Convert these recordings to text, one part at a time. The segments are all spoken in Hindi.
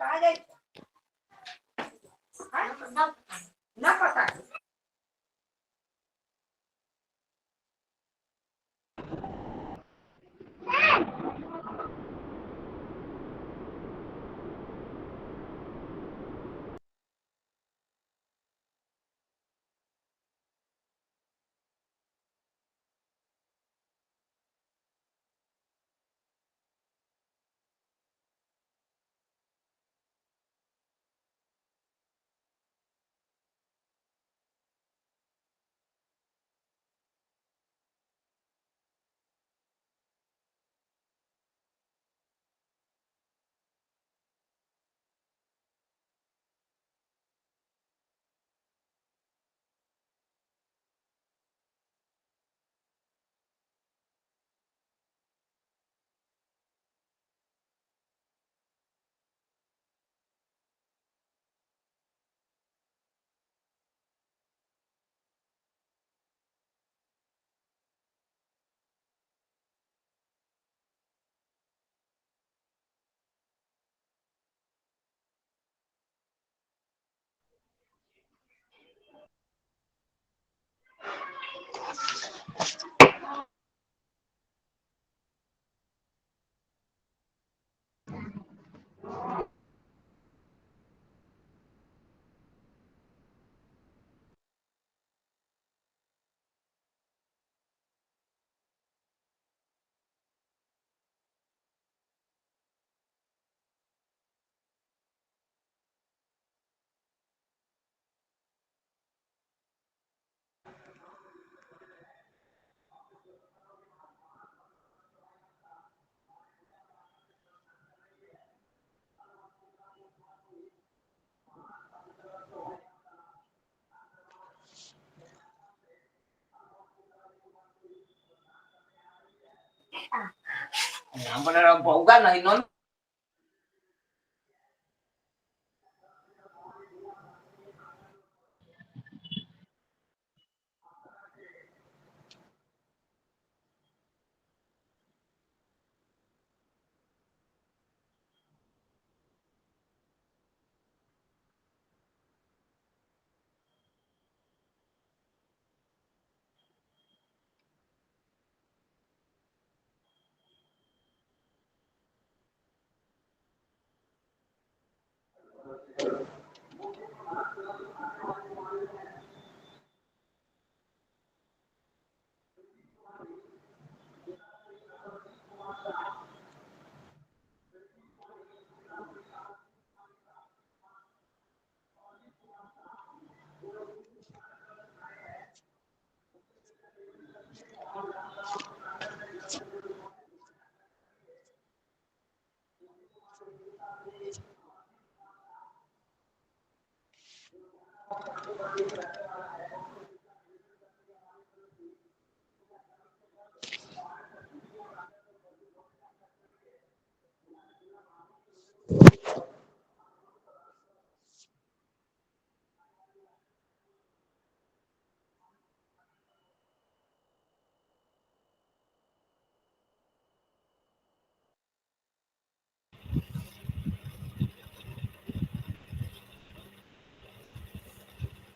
कहा जाए ना पता होगा नहीं no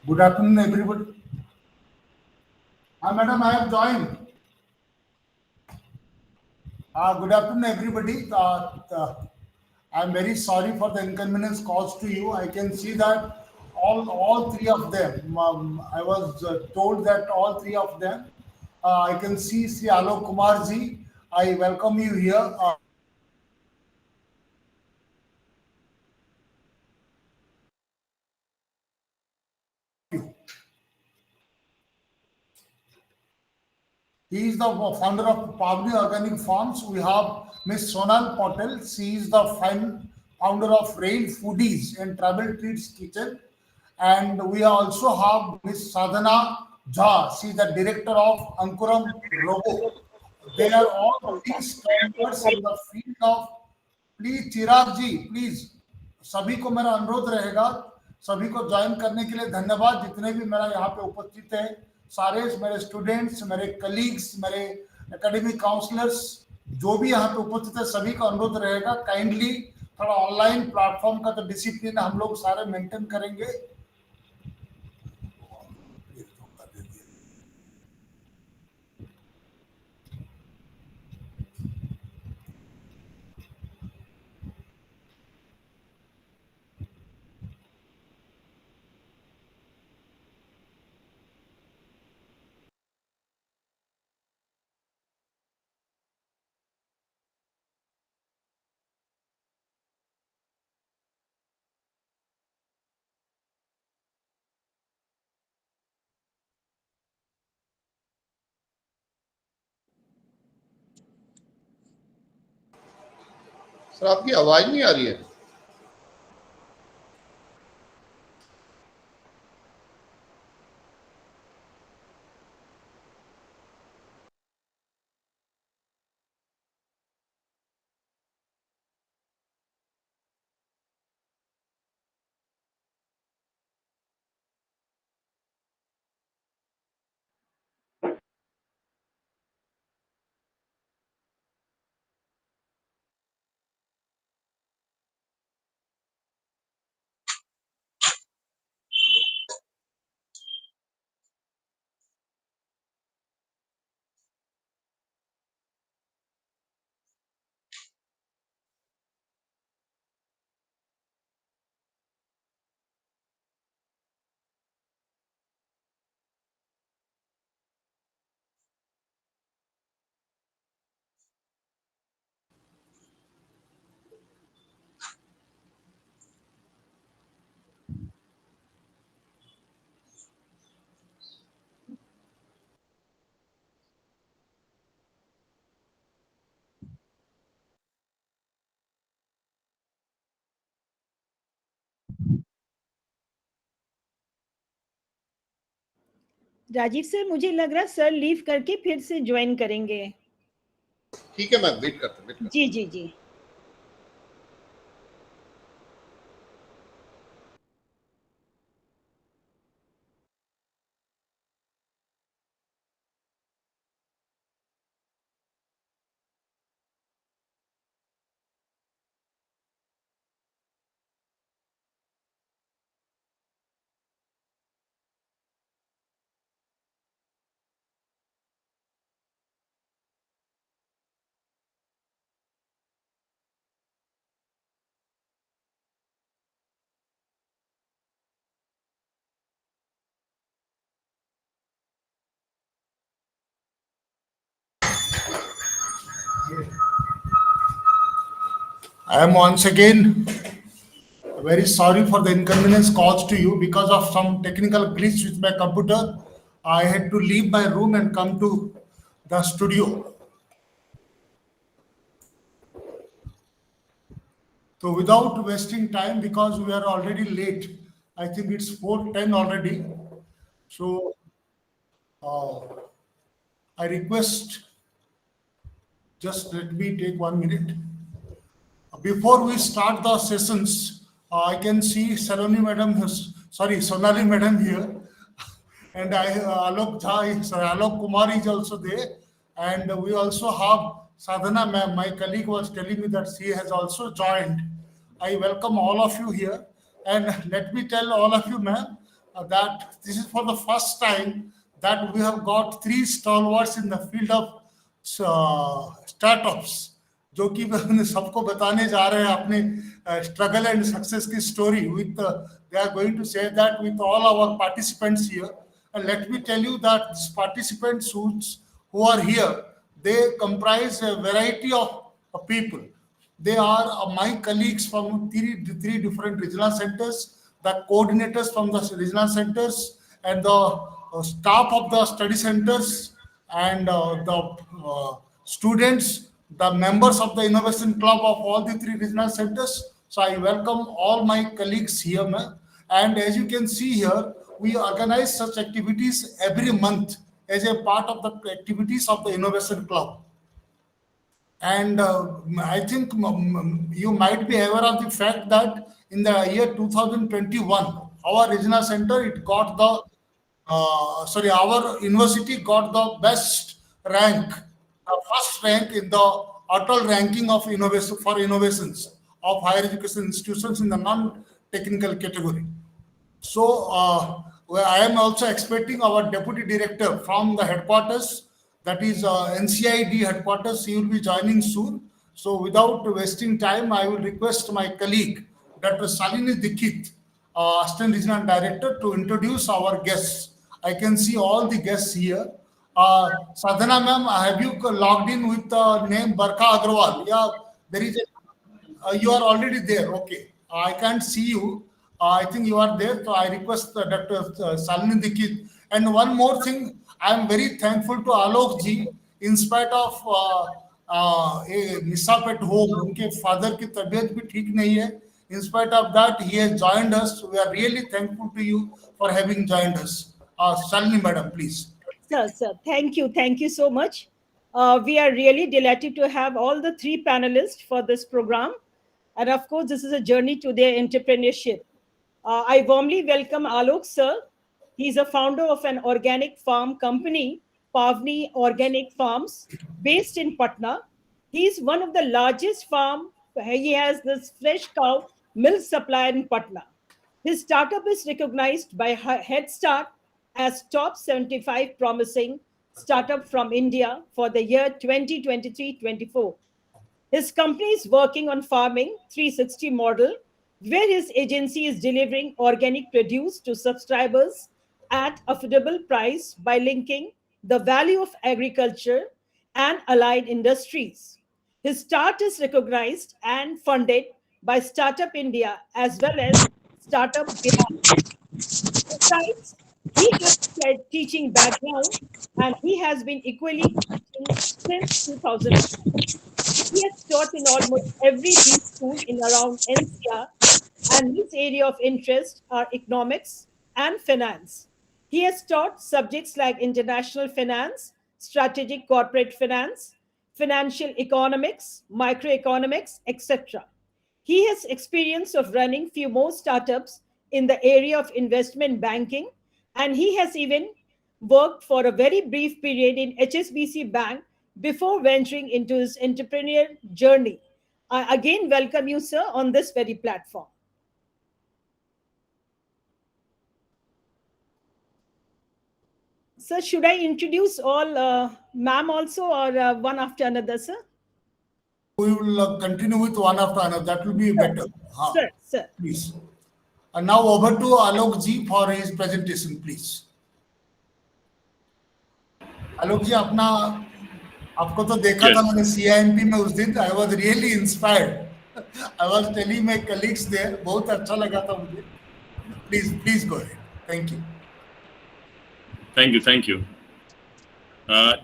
Good afternoon, everybody. Madam, I have joined. Good afternoon, everybody. I'm very sorry for the inconvenience caused to you. I can see that all three of them. I was told that all three of them. I can see Sri Alok Kumarji. I welcome you here. He is the founder of Pavni Organic Farms. We have Miss Sonal Patel. She is the founder of Rain Foodies and Travel Treats Kitchen. And we also have Miss Sadhana Jha. She is the director of Ankuram Robo. They are all three standards in the field of. Please Chirag ji, please सभी को मेरा अनुरोध रहेगा, सभी को ज्वाइन करने के लिए धन्यवाद। जितने भी मेरा यहाँ पे उपस्थित है, सारे मेरे स्टूडेंट्स, मेरे कलीग्स, मेरे एकेडमिक काउंसलर्स, जो भी यहाँ पे उपस्थित है सभी का अनुरोध रहेगा, काइंडली थोड़ा ऑनलाइन प्लेटफॉर्म का तो डिसिप्लिन हम लोग सारे मेंटेन करेंगे। सर आपकी आवाज नहीं आ रही है। राजीव सर, मुझे लग रहा है सर लीव करके फिर से ज्वाइन करेंगे। ठीक है मैम, वेट करते हैं। जी जी जी। I am once again very sorry for the inconvenience caused to you because of some technical glitch with my computer. I had to leave my room and come to the studio. So without wasting time, because we are already late, I think it's 4:10 already. So I request, just let me take 1 minute. Before we start the sessions, I can see Sonali madam here, and Alok Jha, Alok Kumar is also there, and we also have Sadhana ma'am. My colleague was telling me that she has also joined. I welcome all of you here, and let me tell all of you, ma'am, that this is for the first time that we have got three stalwarts in the field of startups, जो कि मैं सबको बताने जा रहे हैं अपने स्ट्रगल एंड सक्सेस की story with they are going to share that with all our participants here and let me tell you that this participants who are here, they comprise a variety of people. They are my colleagues from three different regional centers, the coordinators from the regional centers, and the staff of the study centers, and the students, the members of the innovation club of all the three regional centers. So I welcome all my colleagues here, ma'am. And as you can see here, we organize such activities every month as a part of the activities of the innovation club. And I think you might be aware of the fact that in the year 2021, our regional center, it got the our university got the best rank, first rank in the Atal ranking of innovation for innovations of higher education institutions in the non-technical category. So I am also expecting our deputy director from the headquarters, that is NCID headquarters. He will be joining soon. So without wasting time, I will request my colleague, Dr. Salini Dikit, Assistant Regional Director, to introduce our guests. I can see all the guests here. Sadhana ma'am, have you logged in with the name Barkha Agrawal? Yeah, there is a, you are already there. Okay. I can't see you. I think you are there. So I request Dr. Salini Dikit. And one more thing, I am very thankful to Alok ji, in spite of a mishap at home, उनके father की तबीयत भी ठीक नहीं है. In spite of that, he has joined us. We are really thankful to you for having joined us. Salini madam, please. Sir, thank you so much. We are really delighted to have all the three panelists for this program. And of course, this is a journey to their entrepreneurship. I warmly welcome Alok sir. He's a founder of an organic farm company, Pavni Organic Farms, based in Patna. He's one of the largest farm. He has this fresh cow milk supplier in Patna. His startup is recognized by Head Start as top 75 promising startup from India for the year 2023-24. His company is working on farming 360 model, where his agency is delivering organic produce to subscribers at affordable price by linking the value of agriculture and allied industries. His start is recognized and funded by Startup India as well as Startup Bihar. Besides, he has a teaching background and he has been equally teaching since 2000. He has taught in almost every B school in around NCR, and his area of interest are economics and finance. He has taught subjects like international finance, strategic corporate finance, financial economics, microeconomics, etc. He has experience of running few more startups in the area of investment banking, and he has even worked for a very brief period in HSBC Bank before venturing into his entrepreneurial journey. I again welcome you, sir, on this very platform. Sir, should I introduce all ma'am also, or one after another, sir? We will continue with one after another. That will be better. Sir. Please. And now over to Alok ji for his presentation, please. Alok ji, आपको तो देखा था मैंने CIMP में उस दिन. I was really inspired. I was telling my colleagues there, बहुत अच्छा लगा था मुझे. Please go ahead. Thank you. Thank you.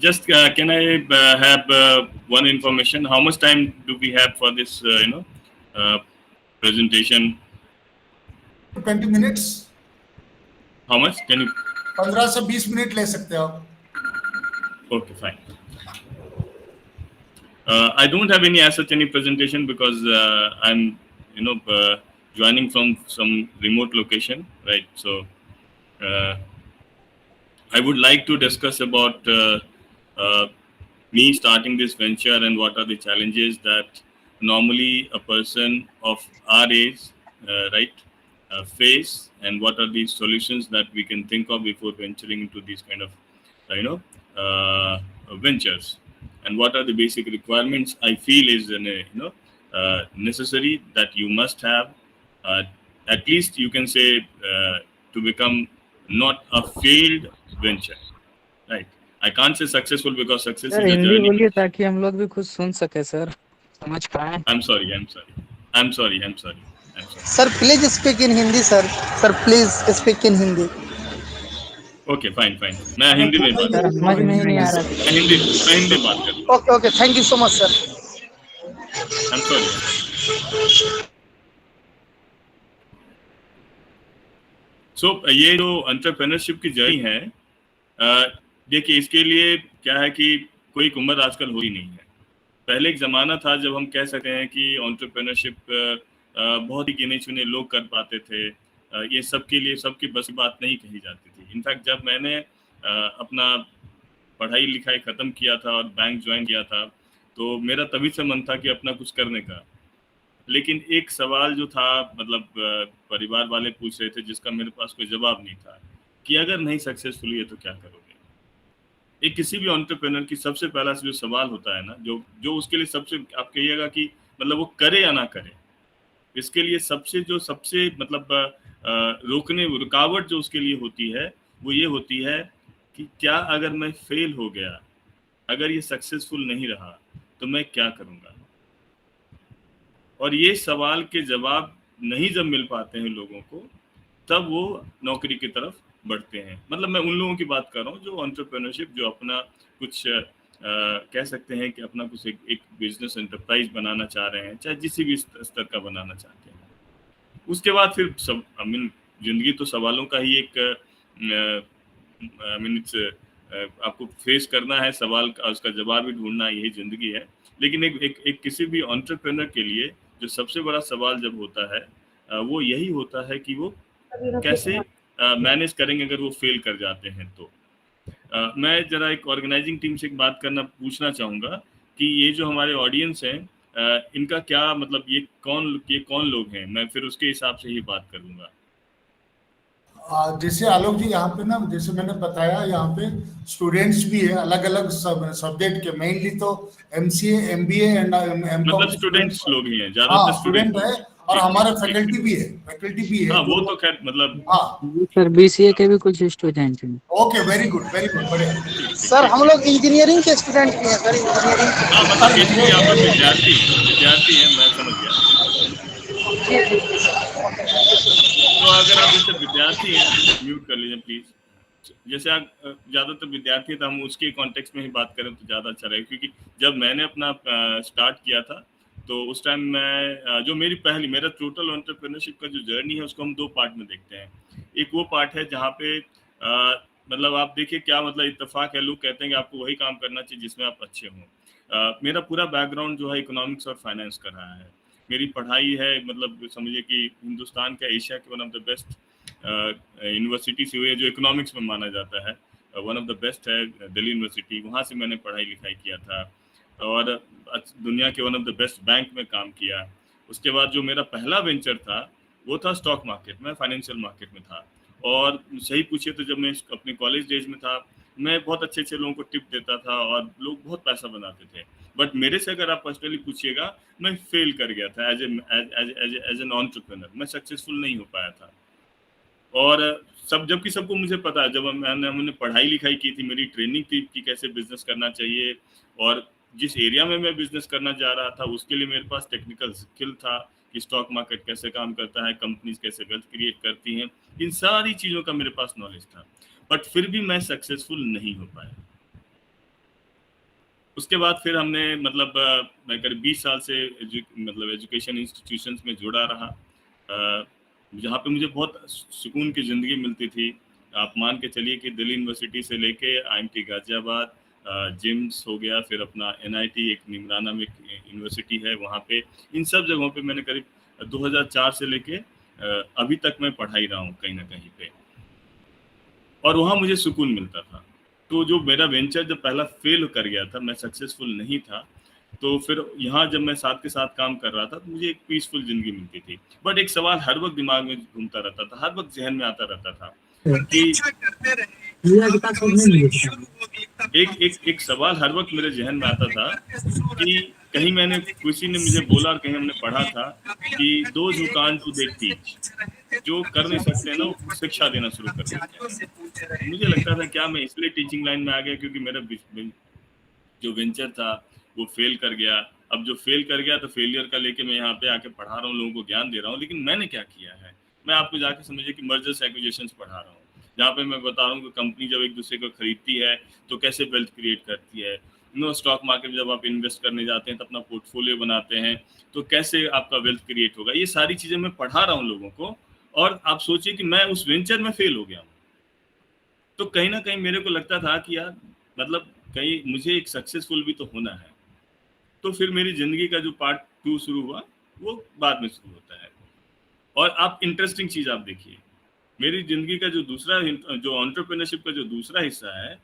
Just can I have one information? How much time do we have for this, presentation? 20 minutes. How much? Can you? 15 से 20 मिनट ले सकते हो. Okay, fine. I don't have any presentation because I'm, joining from some remote location, right? So I would like to discuss about me starting this venture and what are the challenges that normally a person of our age, face, and what are the solutions that we can think of before venturing into these kind of, ventures, and what are the basic requirements I feel is necessary that you must have, at least you can say, to become not a failed venture, right? I can't say successful because success is a journey. बोलिए ताकि हम लोग भी कुछ सुन सके सर, समझ पाए. I'm sorry. Sir, please speak in Hindi, sir. Sir, please speak in Hindi. Okay, fine. मैं हिंदी में बात सर समझ में ही नहीं आ रहा. मैं हिंदी बात कर रहा हूँ. Okay. Thank you so much, sir. I'm sorry. So ये जो एंटरप्रेन्योरशिप की जर्नी है, देखिए इसके लिए क्या है कि कोई उम्र आजकल हो ही नहीं है. पहले एक ज़माना था जब हम कह सकते हैं कि एंटरप्रेन्योरशिप बहुत ही गिने चुने लोग कर पाते थे. ये सबके लिए सबकी बस बात नहीं कही जाती थी. इनफैक्ट जब मैंने अपना पढ़ाई लिखाई ख़त्म किया था और बैंक ज्वाइन किया था, तो मेरा तभी से मन था कि अपना कुछ करने का। लेकिन एक सवाल जो था, मतलब परिवार वाले पूछ रहे थे जिसका मेरे पास कोई जवाब नहीं था, कि अगर नहीं सक्सेसफुल हुए तो क्या करोगे। एक किसी भी एंटरप्रेन्योर की सबसे पहला जो सवाल होता है ना, जो उसके लिए सबसे, आप कहिएगा कि मतलब वो करे या ना करे, इसके लिए सबसे मतलब रुकावट जो उसके लिए होती है वो ये होती है कि क्या अगर मैं फेल हो गया, अगर ये सक्सेसफुल नहीं रहा तो मैं क्या करूंगा। और ये सवाल के जवाब नहीं जब मिल पाते हैं लोगों को, तब वो नौकरी की तरफ बढ़ते हैं। मतलब मैं उन लोगों की बात कर रहा हूँ जो एंटरप्रेन्योरशिप, जो अपना कुछ कह सकते हैं कि अपना कुछ एक बिजनेस एंटरप्राइज बनाना चाह रहे हैं, चाहे जिस भी स्तर का बनाना चाहते हैं। उसके बाद फिर सब जिंदगी तो सवालों का ही एक आपको फेस करना है, सवाल का उसका जवाब भी ढूंढना, यही जिंदगी है। लेकिन एक किसी भी एंटरप्रेन्योर के लिए जो सबसे बड़ा सवाल जब होता है वो यही होता है कि वो कैसे मैनेज करेंगे अगर वो फेल कर जाते हैं तो। मैं जरा एक ऑर्गेनाइजिंग टीम से एक बात पूछना चाहूँगा कि ये जो हमारे ऑडियंस हैं इनका क्या मतलब, ये कौन लोग हैं, मैं फिर उसके हिसाब से ही बात करूँगा। जैसे आलोक जी यहाँ पे ना, जैसे मैंने बताया, यहाँ पे स्टूडेंट्स भी है अलग अलग सब्जेक्ट के, मेनली तो MCA MBA एंड M.Com मतलब स्टूडेंट्स लोग ही हैं हाँ ज्यादातर, स्टूडेंट है, और हमारे फैकल्टी भी है हाँ वो तो खैर मतलब हाँ सर BCA के भी कुछ स्टूडेंट हैं। ओके, वेरी गुड बढ़िया। सर हम लोग इंजीनियरिंग के स्टूडेंट भी हैं सर, इंजीनियरिंग हाँ मतलब बेसिकली आप लोग विद्यार्थी हैं, मैं समझ गया। तो अगर आप जैसे विद्यार्थी हैं, म्यूट कर लीजिए प्लीज। जैसे आप ज्यादातर विद्यार्थी था, हम उसके कॉन्टेक्स्ट में ही बात करें तो ज्यादा अच्छा रहेगा, क्योंकि जब मैंने अपना स्टार्ट किया था तो उस टाइम मैं जो मेरा टोटल एंटरप्रेन्योरशिप का जो जर्नी है उसको हम 2 पार्ट में देखते हैं। एक वो पार्ट है जहाँ पे मतलब आप देखिए क्या मतलब इत्तेफाक है, लोग कहते हैं कि आपको वही काम करना चाहिए जिसमें आप अच्छे हों। मेरा पूरा बैकग्राउंड जो है इकोनॉमिक्स और फाइनेंस का रहा है। मेरी पढ़ाई है, मतलब समझिए कि हिंदुस्तान का एशिया के one of the best university से हुई है जो इकोनॉमिक्स में माना जाता है। वन ऑफ द बेस्ट है दिल्ली यूनिवर्सिटी, वहाँ से मैंने पढ़ाई लिखाई किया था और दुनिया के one of the best bank में काम किया। उसके बाद जो मेरा पहला वेंचर था वो था स्टॉक मार्केट में, फाइनेंशियल मार्केट में था। और सही पूछिए तो जब मैं अपने कॉलेज डेज में था, मैं बहुत अच्छे लोगों को टिप देता था और लोग बहुत पैसा बनाते थे। बट मेरे से अगर आप पर्सनली पूछिएगा, मैं फेल कर गया था एज एन एंटरप्रेन्योर, मैं सक्सेसफुल नहीं हो पाया था। और जबकि सबको मुझे पता है, जब हमने पढ़ाई लिखाई की थी, मेरी ट्रेनिंग थी कि कैसे बिजनेस करना चाहिए, और जिस एरिया में मैं बिजनेस करना जा रहा था उसके लिए मेरे पास टेक्निकल स्किल था कि स्टॉक मार्केट कैसे काम करता है, कंपनीज कैसे वेल्थ क्रिएट करती हैं, इन सारी चीज़ों का मेरे पास नॉलेज था। बट फिर भी मैं सक्सेसफुल नहीं हो पाया। उसके बाद फिर हमने मतलब मैं करीब 20 साल से एजुकेशन इंस्टीट्यूशंस में जुड़ा रहा, जहाँ पे मुझे बहुत सुकून की ज़िंदगी मिलती थी। आप मान के चलिए कि दिल्ली यूनिवर्सिटी से लेके IMT गाजियाबाद, जिम्स हो गया, फिर अपना NIT एक निमराना में यूनिवर्सिटी है, वहाँ पे इन सब जगहों पे मैंने करीब 2004 से लेके अभी तक मैं पढ़ाई रहा हूँ कहीं ना कहीं पे, और वहाँ मुझे सुकून मिलता था। तो जो मेरा वेंचर जब पहला फेल कर गया था, मैं सक्सेसफुल नहीं था, तो फिर यहाँ जब मैं साथ के साथ काम कर रहा था तो मुझे एक पीसफुल जिंदगी मिलती थी। बट एक सवाल हर वक्त दिमाग में घूमता रहता था, हर वक्त जहन में आता रहता था कि एक सवाल हर वक्त मेरे जहन में आता था कि कहीं किसी ने मुझे बोला और कहीं हमने पढ़ा था कि those who can't do they teach, जो कर नहीं सकते ना वो शिक्षा देना शुरू कर देते हैं। मुझे लगता था क्या मैं इसलिए टीचिंग लाइन में आ गया क्योंकि मेरा जो वेंचर था वो फेल कर गया। अब जो फेल कर गया तो फेलियर का लेके मैं यहाँ पे आके पढ़ा रहा हूँ, लोगों को ज्ञान दे रहा हूँ। लेकिन मैंने क्या किया है, मैं आपको जाके समझिए कि मर्जर्स एक्विजिशंस पढ़ा रहा हूँ, जहाँ पे मैं बता रहा हूँ कि कंपनी जब एक दूसरे को खरीदती है तो कैसे वेल्थ क्रिएट करती है। स्टॉक मार्केट में जब आप इन्वेस्ट करने जाते हैं तो अपना पोर्टफोलियो बनाते हैं तो कैसे आपका वेल्थ क्रिएट होगा। ये सारी चीज़ें मैं पढ़ा रहा हूँ लोगों को, और आप सोचिए कि मैं उस वेंचर में फेल हो गया हूँ। तो कहीं ना कहीं मेरे को लगता था कि यार मतलब कहीं मुझे एक सक्सेसफुल भी तो होना है। तो फिर मेरी जिंदगी का जो पार्ट 2 शुरू हुआ वो बाद में शुरू होता है। और आप इंटरेस्टिंग चीज़ आप देखिए, मेरी जिंदगी का जो एंटरप्रेन्योरशिप का जो दूसरा हिस्सा है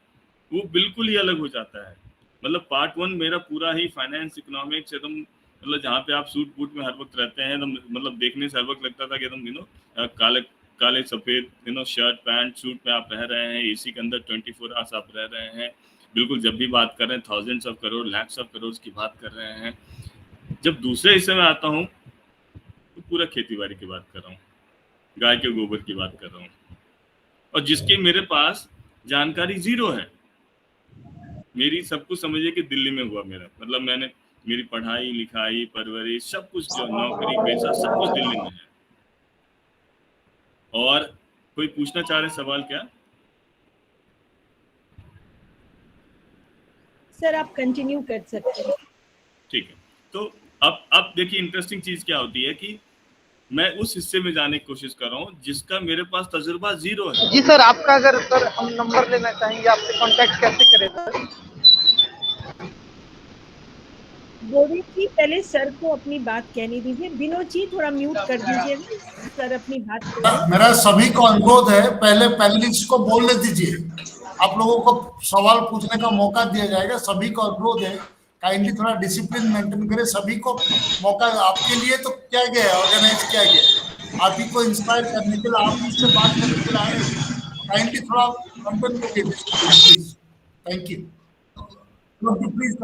वो बिल्कुल ही अलग हो जाता है। मतलब पार्ट 1 मेरा पूरा ही फाइनेंस इकोनॉमिक्स एकदम, मतलब जहाँ पे आप सूट बूट में हर वक्त रहते हैं एकदम, मतलब देखने से हर वक्त लगता था कि एकदम काले काले सफेद शर्ट पैंट सूट में आप रह रहे हैं, एसी के अंदर 24 आवर्स आप रह रहे हैं, बिल्कुल जब भी बात कर रहे हैं thousands of crore lakhs of crore की बात कर रहे हैं। जब दूसरे हिस्से में आता हूँ तो पूरा खेती बाड़ी की बात कर रहा हूँ, गाय के गोबर की बात कर रहा हूँ, और जिसकी मेरे पास जानकारी जीरो है। मेरी सब कुछ समझिए कि दिल्ली में हुआ मेरा, मतलब मैंने मेरी पढ़ाई लिखाई परवरिश सब कुछ, जो नौकरी पेशा सब कुछ दिल्ली में है। और कोई पूछना चाह रहे सवाल क्या? सर आप कंटिन्यू कर सकते हैं। ठीक है, तो अब देखिए इंटरेस्टिंग चीज क्या होती है कि मैं उस हिस्से में जाने की कोशिश कर रहा हूँ जिसका मेरे पास तजुर्बा जीरो है। जी सर, आपका अगर सर हम नंबर लेना चाहेंगे, आपसे कांटेक्ट कैसे करें सर? बोरिक जी पहले सर को अपनी बात कहने दीजिए। विनोद जी थोड़ा म्यूट कर दीजिए, सर अपनी बात करें। मेरा सभी को अनुरोध है, पहले पैनलिस्ट को बोलने दीजिए, आप लोगों को सवाल पूछने का मौका दिया जाएगा। सभी को अनुरोध है, काइंडली थोड़ा डिसिप्लिन मेंटेन करें। सभी को मौका आपके लिए तो किया गया है, ऑर्गेनाइज किया गया है, आप ही को इंस्पायर करने के लिए, आप इससे बात करने के लिए आए हैं। काइंडली थोड़ा कंटेंट करिए प्लीज। Thank you. प्लीज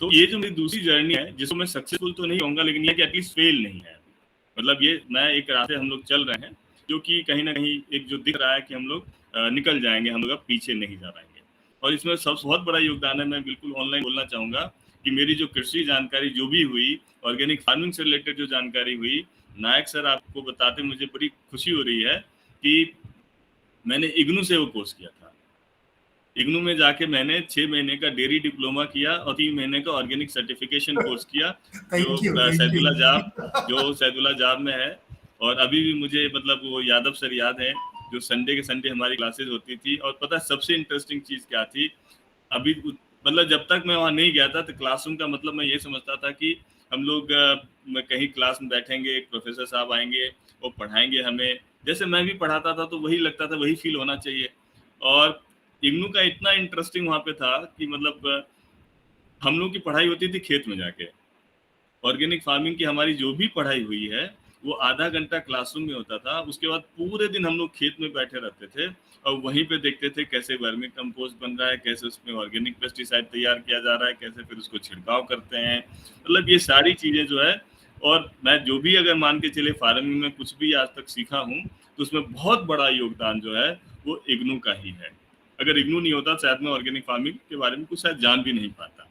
तो ये जो मेरी दूसरी जर्नी है, जिसको मैं सक्सेसफुल तो नहीं कहूंगा, लेकिन ये कि एटलीस्ट फेल नहीं है। मतलब ये मैं एक रास्ते हम लोग चल रहे हैं जो कि कहीं ना कहीं एक जो दिख रहा है कि हम लोग निकल जाएंगे, हम लोग अब पीछे नहीं जा पाएंगे। और इसमें सबसे बहुत बड़ा योगदान है, मैं बिल्कुल ऑनलाइन बोलना चाहूँगा कि मेरी जो कृषि जानकारी जो भी हुई, ऑर्गेनिक फार्मिंग से रिलेटेड जो जानकारी हुई, नायक सर आपको बताते मुझे बड़ी खुशी हो रही है कि मैंने इग्नू से वो कोर्स किया था। इग्नू में जाके मैंने 6 महीने का डेयरी डिप्लोमा किया और 3 महीने का ऑर्गेनिक सर्टिफिकेशन कोर्स किया, जो सैदुल्ला जाब में है। और अभी भी मुझे मतलब वो यादव सर याद है, जो संडे के संडे हमारी क्लासेस होती थी। और पता है सबसे इंटरेस्टिंग चीज क्या थी, अभी मतलब जब तक मैं वहाँ नहीं गया था तो क्लासरूम का मतलब मैं ये समझता था कि हम लोग कहीं क्लास में बैठेंगे, एक प्रोफेसर साहब आएंगे, वो पढ़ाएंगे हमें, जैसे मैं भी पढ़ाता था तो वही लगता था, वही फील होना चाहिए। और इग्नू का इतना इंटरेस्टिंग वहाँ पे था कि मतलब हम लोग की पढ़ाई होती थी खेत में जाके। ऑर्गेनिक फार्मिंग की हमारी जो भी पढ़ाई हुई है वो आधा घंटा क्लासरूम में होता था, उसके बाद पूरे दिन हम लोग खेत में बैठे रहते थे और वहीं पे देखते थे कैसे वर्मी कंपोस्ट बन रहा है, कैसे उसमें ऑर्गेनिक पेस्टिसाइड तैयार किया जा रहा है, कैसे फिर उसको छिड़काव करते हैं। मतलब ये सारी चीज़ें जो है, और मैं जो भी अगर मान के चले फार्मिंग में कुछ भी आज तक सीखा हूँ तो उसमें बहुत बड़ा योगदान जो है वो इग्नू का ही है। अगर इग्नू नहीं होता शायद मैं ऑर्गेनिक फार्मिंग के बारे में कुछ शायद जान भी नहीं पाता।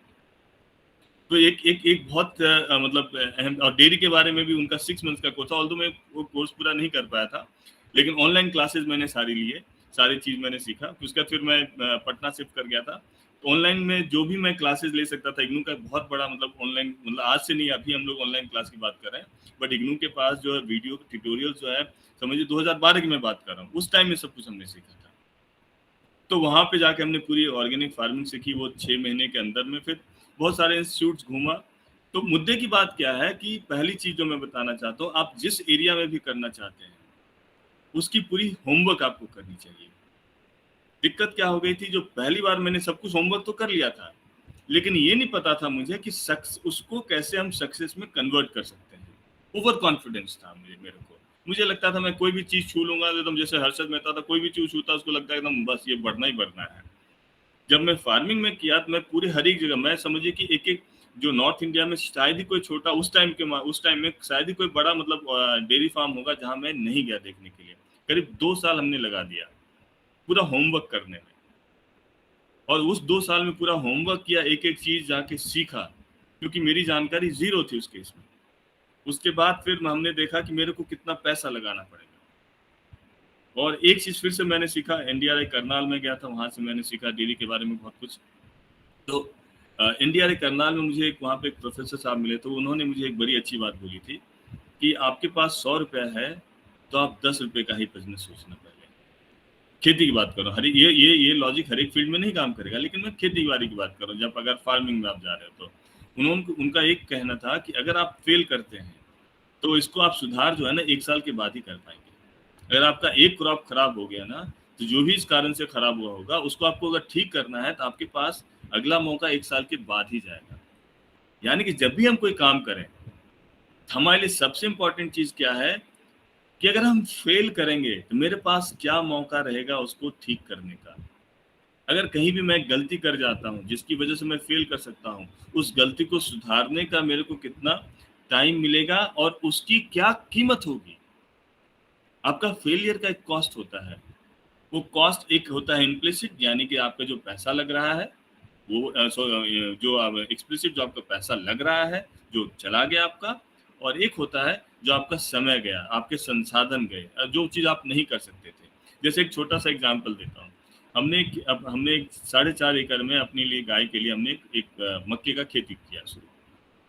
तो एक बहुत मतलब अहम, और डेयरी के बारे में भी उनका 6 मंथ्स का कोर्स था, ऑल्दो मैं वो कोर्स पूरा नहीं कर पाया था, लेकिन ऑनलाइन क्लासेस मैंने सारी लिए, सारी चीज़ मैंने सीखा। उसके बाद फिर मैं पटना शिफ्ट कर गया था, तो ऑनलाइन में जो भी मैं क्लासेस ले सकता था, इग्नू का बहुत बड़ा मतलब ऑनलाइन, मतलब आज से नहीं, अभी हम लोग ऑनलाइन क्लास की बात कर रहे हैं, बट इग्नू के पास जो है वीडियो ट्यूटोरियल जो है, समझिए 2012 की मैं बात कर रहा हूँ, उस टाइम में सब कुछ हमने सीखा था। तो वहाँ पे जाके हमने पूरी ऑर्गेनिक फार्मिंग सीखी वो 6 महीने के अंदर में। फिर बहुत सारे इंस्टीट्यूट्स घूमा। तो मुद्दे की बात क्या है कि पहली चीज जो मैं बताना चाहता हूँ, आप जिस एरिया में भी करना चाहते हैं उसकी पूरी होमवर्क आपको करनी चाहिए। दिक्कत क्या हो गई थी, जो पहली बार मैंने सब कुछ होमवर्क तो कर लिया था, लेकिन ये नहीं पता था मुझे कि उसको कैसे हम सक्सेस में कन्वर्ट कर सकते हैं। ओवर कॉन्फिडेंस था मेरे को, मुझे लगता था मैं कोई भी चीज छू लूंगा एकदम, जैसे हर्षद मेहता था, कोई भी चीज छूता उसको लगता है एकदम बस ये बढ़ना ही बढ़ना है। जब मैं फार्मिंग में किया तो मैं पूरी हर एक जगह, मैं समझिए कि एक जो नॉर्थ इंडिया में शायद ही कोई छोटा उस टाइम में शायद ही कोई बड़ा मतलब डेयरी फार्म होगा जहां मैं नहीं गया देखने के लिए। करीब 2 साल हमने लगा दिया पूरा होमवर्क करने में, और उस 2 साल में पूरा होमवर्क किया, एक एक चीज जाके सीखा, क्योंकि मेरी जानकारी जीरो थी उस केस में। उसके बाद फिर हमने देखा कि मेरे को कितना पैसा लगाना पड़ेगा, और एक चीज फिर से मैंने सीखा, NDRI करनाल में गया था, वहां से मैंने सीखा डेयरी के बारे में बहुत कुछ। तो NDRI करनाल में मुझे वहाँ पे एक प्रोफेसर साहब मिले, तो उन्होंने मुझे एक बड़ी अच्छी बात बोली थी कि आपके पास 100 रुपया है तो आप 10 रुपये का ही बिजनेस सोचना पहले। खेती की बात करो, ये लॉजिक हर एक फील्ड में नहीं काम करेगा, लेकिन मैं खेती बाड़ी की बात करूँ, जब अगर फार्मिंग में आप जा रहे हो तो उनका एक कहना था कि अगर आप फेल करते हैं तो इसको आप सुधार जो है ना 1 साल के बाद ही कर पाएंगे। अगर आपका एक क्रॉप खराब हो गया ना तो जो भी इस कारण से खराब हुआ होगा उसको आपको अगर ठीक करना है तो आपके पास अगला मौका 1 साल के बाद ही जाएगा। यानी कि जब भी हम कोई काम करें, हमारे लिए सबसे इंपॉर्टेंट चीज क्या है कि अगर हम फेल करेंगे तो मेरे पास क्या मौका रहेगा उसको ठीक करने का। अगर कहीं भी मैं गलती कर जाता हूँ जिसकी वजह से मैं फेल कर सकता हूँ, उस गलती को सुधारने का मेरे को कितना टाइम मिलेगा और उसकी क्या कीमत होगी। आपका फेलियर का एक कॉस्ट होता है, वो कॉस्ट एक होता है इम्प्लिसिट, यानी कि आपका जो पैसा लग रहा है वो जो एक्सप्लिसिट जो आपका पैसा लग रहा है जो चला गया आपका, और एक होता है जो आपका समय गया, आपके संसाधन गए, जो चीज़ आप नहीं कर सकते थे। जैसे एक छोटा सा एग्जांपल देता हूँ, हमने 4.5 एकड़ में अपने लिए गाय के लिए हमने एक मक्के का खेती किया शुरू।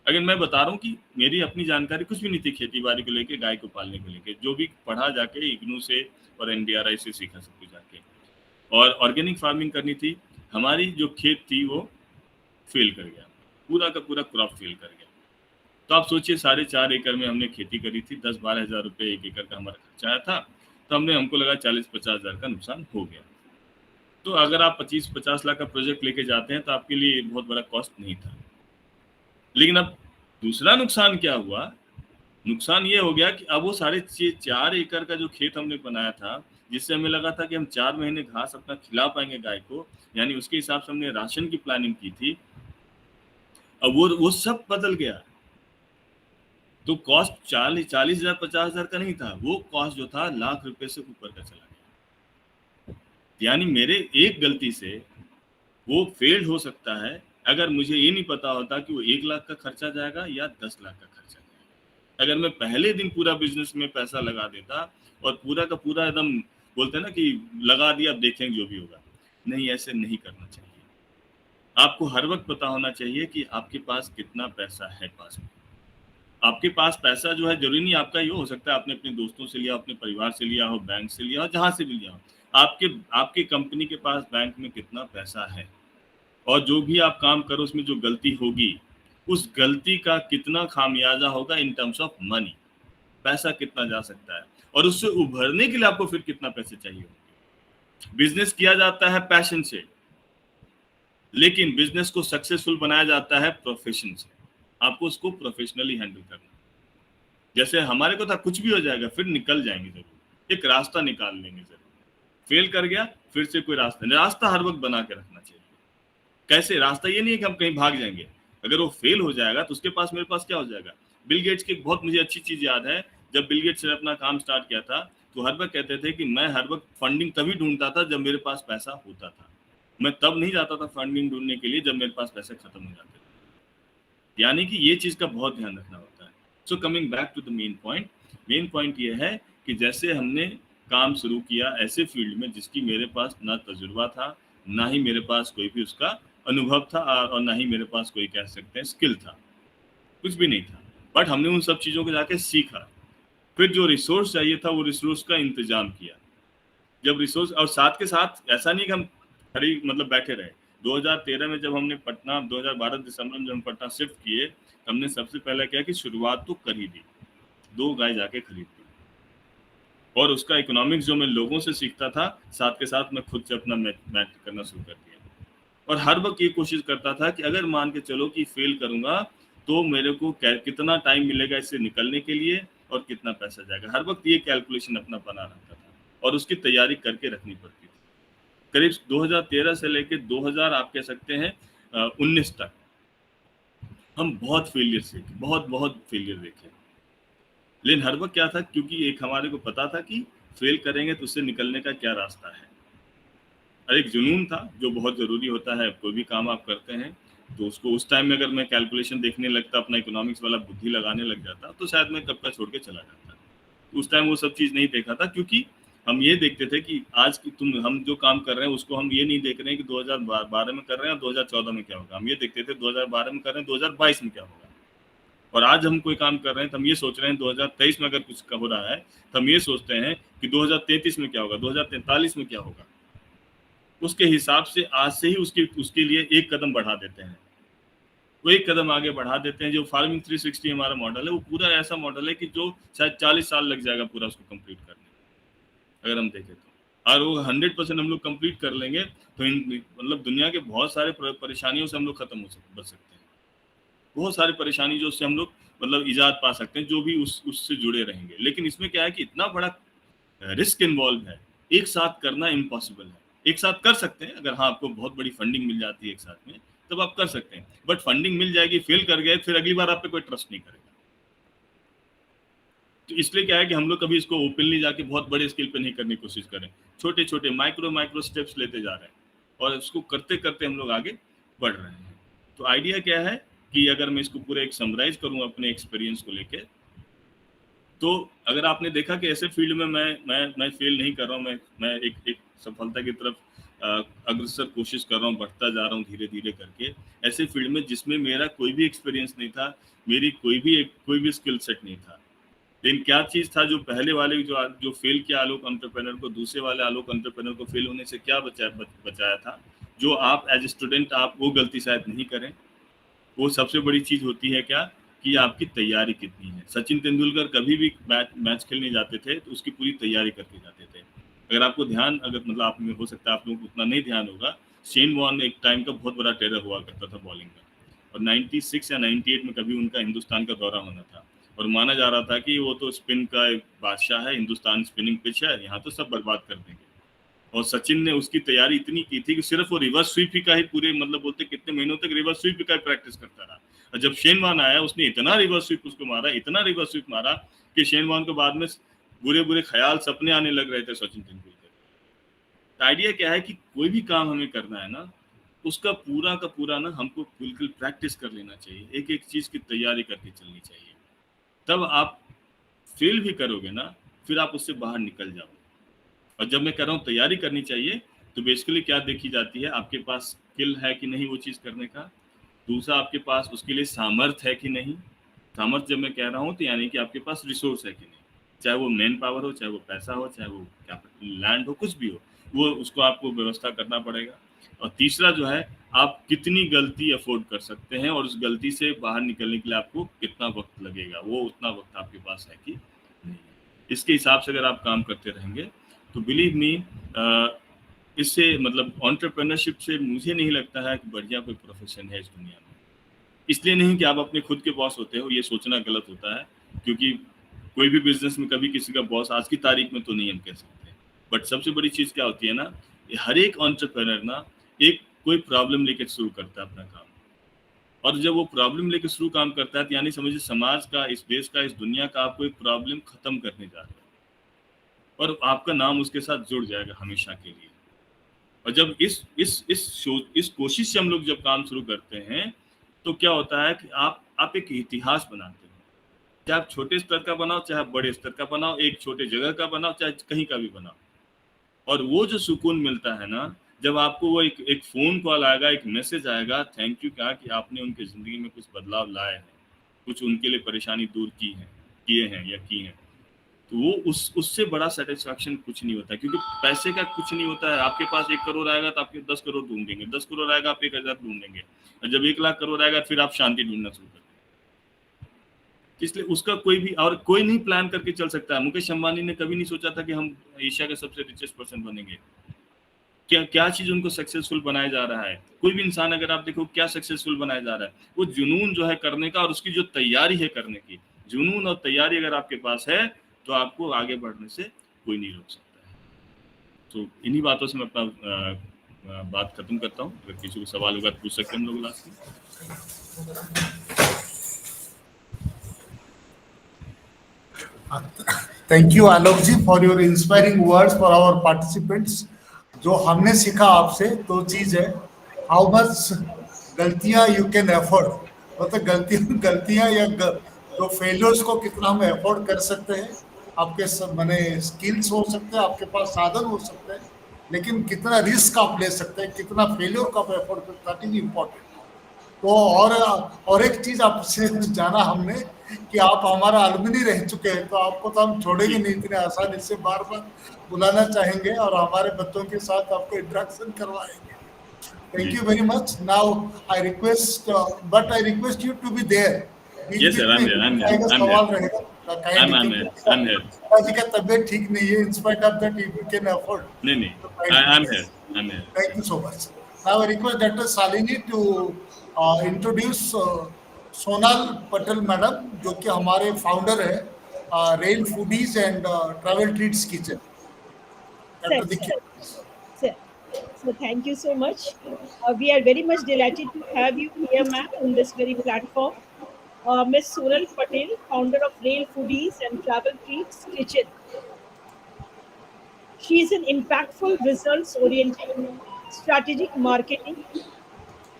अगर मैं बता रहा हूँ कि मेरी अपनी जानकारी कुछ भी नहीं थी खेती बाड़ी को लेके, गाय को पालने को लेके, जो भी पढ़ा जाके इग्नू से और NDRI से सीखा सब कुछ जाके, और ऑर्गेनिक फार्मिंग करनी थी। हमारी जो खेत थी वो फेल कर गया, पूरा का पूरा क्रॉप फेल कर गया। तो आप सोचिए 4.5 एकड़ में हमने खेती करी थी, 10-12 हज़ार रुपये 1 एकड़ का हमारा खर्चा आया था, तो हमको लगा 40-50 हज़ार का नुकसान हो गया। तो अगर आप 25-50 लाख का प्रोजेक्ट लेके जाते हैं तो आपके लिए बहुत बड़ा कॉस्ट नहीं था। लेकिन अब दूसरा नुकसान क्या हुआ, नुकसान ये हो गया कि अब वो 4.5 एकड़ का जो खेत हमने बनाया था, जिससे हमें लगा था कि हम 4 महीने घास अपना खिला पाएंगे गाय को, यानी उसके हिसाब से हमने राशन की प्लानिंग की थी, अब वो सब बदल गया। तो कॉस्ट 40,000 50 हज़ार का नहीं था, वो कॉस्ट जो था लाख रुपए से ऊपर का चला गया। यानी मेरे एक गलती से वो फेल्ड हो सकता है, अगर मुझे ये नहीं पता होता कि वो 1 लाख का खर्चा जाएगा या 10 लाख का खर्चा जाएगा। अगर मैं पहले दिन पूरा बिजनेस में पैसा लगा देता और पूरा का पूरा एकदम बोलते हैं ना कि लगा दिया अब देखेंगे जो भी होगा, नहीं, ऐसे नहीं करना चाहिए। आपको हर वक्त पता होना चाहिए कि आपके पास कितना पैसा है पास में। आपके पास पैसा जो है जरूरी नहीं आपका ही हो सकता है आपने अपने दोस्तों से लिया, अपने परिवार से लिया हो, बैंक से लिया हो, जहां से भी लिया हो। आपके कंपनी के पास बैंक में कितना पैसा है, और जो भी आप काम करो उसमें जो गलती होगी उस गलती का कितना खामियाजा होगा इन टर्म्स ऑफ मनी, पैसा कितना जा सकता है, और उससे उभरने के लिए आपको फिर कितना पैसे चाहिए होंगे। बिजनेस किया जाता है पैशन से, लेकिन बिजनेस को सक्सेसफुल बनाया जाता है प्रोफेशन से। आपको उसको प्रोफेशनली हैंडल करना। जैसे हमारे को था कुछ भी हो जाएगा, फिर निकल जाएंगे जरूर, एक रास्ता निकाल लेंगे जरूर। फेल कर गया, फिर से कोई रास्ता हर वक्त बना के रखना चाहिए। कैसे रास्ता, ये नहीं है कि हम कहीं भाग जाएंगे। अगर वो फेल हो जाएगा तो उसके पास, मेरे पास क्या हो जाएगा। बिल गेट्स की बहुत मुझे अच्छी चीज याद है, जब बिल गेट्स ने अपना काम स्टार्ट किया था तो हर वक्त कहते थे कि मैं हर वक्त फंडिंग तभी ढूंढता था जब मेरे पास पैसा होता था, मैं तब नहीं जाता था फंडिंग ढूंढने के लिए जब मेरे पास पैसे खत्म हो जाते थे। यानी कि ये चीज का बहुत ध्यान रखना होता है। So coming back to the main point ये है कि जैसे हमने काम शुरू किया ऐसे फील्ड में जिसकी मेरे पास ना तजुर्बा था, ना ही मेरे पास कोई भी उसका अनुभव था, और ना ही मेरे पास कोई कह सकते हैं स्किल था, कुछ भी नहीं था। बट हमने उन सब चीज़ों को जाके सीखा, फिर जो रिसोर्स चाहिए था वो रिसोर्स का इंतजाम किया। जब रिसोर्स, और साथ के साथ ऐसा नहीं कि हम खड़ी मतलब बैठे रहे। 2013 में जब हमने पटना, 2012 दिसंबर में जब हम पटना शिफ्ट किए, हमने सबसे पहले क्या कि शुरुआत तो कर ही दी, 2 गाय जाके खरीद दी, और उसका इकोनॉमिक्स जो मैं लोगों से सीखता था, साथ के साथ मैं खुद से अपना मैथ करना शुरू कर दिया। और हर वक्त ये कोशिश करता था कि अगर मान के चलो कि फेल करूंगा तो मेरे को कितना टाइम मिलेगा इससे निकलने के लिए और कितना पैसा जाएगा। हर वक्त ये कैलकुलेशन अपना बना रहता था और उसकी तैयारी करके रखनी पड़ती थी। करीब 2013 से लेकर 2000 आप कह सकते हैं 19 तक हम बहुत फेलियर सीखे, बहुत फेलियर देखे। लेकिन हर वक्त क्या था, क्योंकि एक हमारे को पता था कि फेल करेंगे तो उससे निकलने का क्या रास्ता है, और एक जुनून था जो बहुत ज़रूरी होता है। कोई भी काम आप करते हैं तो उसको उस टाइम में अगर मैं कैलकुलेशन देखने लगता, अपना इकोनॉमिक्स वाला बुद्धि लगाने लग जाता, तो शायद मैं कब का छोड़ के चला जाता। उस टाइम वो सब चीज़ नहीं देखा था, क्योंकि हम ये देखते थे कि आज की हम जो काम कर रहे हैं उसको हम ये नहीं देख रहे हैं कि 2012 में कर रहे हैं 2014 में क्या होगा। हम ये देखते थे 2012 में कर रहे हैं 2022 में क्या होगा। और आज हम कोई काम कर रहे हैं तो हम ये सोच रहे हैं 2023 में अगर कुछ हो रहा है तो हम ये सोचते हैं कि 2033 में क्या होगा, 2043 में क्या होगा। उसके हिसाब से आज से ही उसके लिए एक कदम बढ़ा देते हैं, वो एक कदम आगे बढ़ा देते हैं। जो फार्मिंग 360 हमारा मॉडल है, वो पूरा ऐसा मॉडल है कि जो शायद 40 साल लग जाएगा पूरा उसको कंप्लीट करने, अगर हम देखें तो। और वो 100% हम लोग कंप्लीट कर लेंगे तो मतलब दुनिया के बहुत सारे परेशानियों से हम लोग खत्म बच सकते हैं। बहुत सारी परेशानी जो उससे हम लोग मतलब इजाद पा सकते हैं, जो भी उससे जुड़े रहेंगे। लेकिन इसमें क्या है कि इतना बड़ा रिस्क इन्वॉल्व है, एक साथ करना इम्पॉसिबल है। एक साथ कर सकते हैं अगर हाँ आपको बहुत बड़ी फंडिंग मिल जाती है एक साथ में, तब आप कर सकते हैं। बट फंडिंग मिल जाएगी, फेल कर गए, फिर अगली बार आप पे कोई ट्रस्ट नहीं करेगा। तो इसलिए क्या है कि हम लोग कभी इसको ओपनली जाके बहुत बड़े स्केल पे नहीं करने की कोशिश करें, छोटे छोटे माइक्रो स्टेप्स लेते जा रहे हैं और इसको करते करते हम लोग आगे बढ़ रहे हैं। तो आइडिया क्या है कि अगर मैं इसको पूरा एक समराइज करूं अपने एक्सपीरियंस को लेके, तो अगर आपने देखा कि ऐसे फील्ड में मैं फेल नहीं कर रहा हूँ, मैं एक सफलता की तरफ अग्रसर कोशिश कर रहा हूँ, बढ़ता जा रहा हूँ धीरे धीरे करके। ऐसे फील्ड में जिसमें मेरा कोई भी एक्सपीरियंस नहीं था, मेरी कोई भी स्किल सेट नहीं था, लेकिन क्या चीज़ था जो पहले वाले जो फेल किया आलोक एंटरप्रेन्योर को, दूसरे वाले आलोक एंटरप्रेन्योर को फेल होने से क्या बचाया था, जो आप एज ए स्टूडेंट आप वो गलती शायद नहीं करें। वो सबसे बड़ी चीज़ होती है क्या कि आपकी तैयारी कितनी है। सचिन तेंदुलकर कभी भी मैच खेलने जाते थे तो उसकी पूरी तैयारी करके जाते थे। अगर आपको ध्यान मतलब आप में हो सकता है आप लोगों को उतना नहीं ध्यान होगा, शेन वॉर्न एक टाइम का बहुत बड़ा टेरर हुआ करता था बॉलिंग का, और 96 या 98 में कभी उनका हिंदुस्तान का दौरा होना था और माना जा रहा था कि वो तो स्पिन का एक बादशाह है, हिंदुस्तान स्पिनिंग पिच है, यहाँ तो सब बर्बाद कर देंगे। और सचिन ने उसकी तैयारी इतनी की थी कि सिर्फ वो रिवर्स स्वीप का ही पूरे मतलब बोलते कितने महीनों तक रिवर्स स्वीप का प्रैक्टिस करता रहा। और जब शेन वॉर्न आया उसने इतना रिवर्स स्वीप उसको मारा, इतना रिवर्स स्वीप मारा कि शेन वॉर्न के बाद में बुरे ख्याल सपने आने लग रहे थे सचिन तेंदुलकर। आइडिया क्या है कि कोई भी काम हमें करना है ना, उसका पूरा का पूरा ना हमको बिल्कुल प्रैक्टिस कर लेना चाहिए, एक एक चीज़ की तैयारी करके चलनी चाहिए। तब आप फेल भी करोगे ना, फिर आप उससे बाहर निकल जाओगे। और जब मैं कह रहा हूँ तैयारी करनी चाहिए, तो बेसिकली क्या देखी जाती है, आपके पास स्किल है कि नहीं वो चीज़ करने का, दूसरा आपके पास उसके लिए सामर्थ्य है कि नहीं। सामर्थ्य जब मैं कह रहा हूँ तो यानी कि आपके पास रिसोर्स है कि नहीं, चाहे वो मैन पावर हो, चाहे वो पैसा हो, चाहे वो कैपिटल लैंड हो, कुछ भी हो, वो उसको आपको व्यवस्था करना पड़ेगा। और तीसरा जो है, आप कितनी गलती अफोर्ड कर सकते हैं और उस गलती से बाहर निकलने के लिए आपको कितना वक्त लगेगा, वो उतना वक्त आपके पास है कि नहीं। इसके हिसाब से अगर आप काम करते रहेंगे तो बिलीव मी, इससे मतलब एंटरप्रेन्योरशिप से मुझे नहीं लगता है कि बढ़िया कोई प्रोफेशन है इस दुनिया में। इसलिए नहीं कि आप अपने खुद के बॉस होते हो, ये सोचना गलत होता है, क्योंकि कोई भी बिजनेस में कभी किसी का बॉस आज की तारीख में तो नहीं हम कह सकते। बट सबसे बड़ी चीज़ क्या होती है ना, हर एक एंटरप्रेन्योर ना एक कोई प्रॉब्लम लेके शुरू करता है अपना काम, और जब वो प्रॉब्लम लेके शुरू काम करता है तो यानी समझिए समाज का, इस देश का, इस दुनिया का आप कोई प्रॉब्लम खत्म करने जा रहे हो और आपका नाम उसके साथ जुड़ जाएगा हमेशा के लिए। और जब इस कोशिश से हम लोग जब काम शुरू करते हैं तो क्या होता है कि आप एक इतिहास बनाते हो, चाहे आप छोटे स्तर का बनाओ, चाहे आप बड़े स्तर का बनाओ, एक छोटे जगह का बनाओ, चाहे कहीं का भी बनाओ। और वो जो सुकून मिलता है ना, जब आपको वो एक फ़ोन कॉल आएगा, एक मैसेज आएगा, थैंक यू कहा कि आपने उनके ज़िंदगी में कुछ बदलाव लाए हैं, कुछ उनके लिए परेशानी दूर किए हैं या की हैं, तो वो उससे बड़ा सेटिस्फैक्शन कुछ नहीं होता। क्योंकि पैसे का कुछ नहीं होता है। आपके पास 1 करोड़ आएगा तो आपके 10 करोड़ ढूंढेंगे, 10 करोड़ आएगा आप 1000 ढूंढेंगे, और जब 1 लाख करोड़ आएगा फिर आप शांति ढूंढना शुरू कर देंगे। इसलिए उसका कोई नहीं प्लान करके चल सकता है। मुकेश अंबानी ने कभी नहीं सोचा था कि हम एशिया के सबसे रिचेस्ट पर्सन बनेंगे। क्या चीज़ उनको सक्सेसफुल बनाया जा रहा है? कोई भी इंसान अगर आप देखो क्या सक्सेसफुल बनाया जा रहा है, वो जुनून जो है करने का और उसकी जो तैयारी है करने की, जुनून और तैयारी अगर आपके पास है तो आपको आगे बढ़ने से कोई नहीं रोक सकता है। तो इन्हीं बातों से मैं अपना बात खत्म करता हूँ। अगर किसी को सवाल होगा तो पूछ सकते हैं हम लोग लास्ट में। Thank you Alok ji for your inspiring words for our participants. जो हमने सीखा आपसे दो चीज है, हाउ मच गलतियां यू कैन एफोर्ड, मतलब गलतियां या तो फेलियर्स को कितना हम एफोर्ड कर सकते हैं। आपके सब माने स्किल्स हो सकते हैं, आपके पास साधन हो सकते हैं, लेकिन कितना रिस्क आप ले सकते हैं, कितना फेलियर को आप एफोर्ड कर, दैट इज इम्पोर्टेंट। तो और एक चीज आपसे जाना हमने कि आप हमारा अलुमनी रह चुके हैं, तो आपको तो हम छोड़ेंगे नहीं इतने आसानी से, बार बार बुलाना चाहेंगे और हमारे बच्चों के साथ आपको इंटरेक्शन करवाएंगे। Thank you very much. Now I request you to be there. Yes, sir, I'm there. सवाल रहेगा I'm here. I'm here. पिताजी का तबीयत ठीक नहीं है. In spite of that, you can afford. नहीं. I'm here. I'm here. Thank you so much. Now I request Dr. Salini to introduce Sonal Patel madam, जो कि हमारे founder है Rail Foodies and Travel Treats Kitchen. Dr. Dikshit. So thank you so much. We are very much delighted to have you here, ma'am, on this very platform. Ms. Sonal Patel, founder of Rail Foodies and Travel Treats Kitchen. She is an impactful, results-oriented, strategic marketing.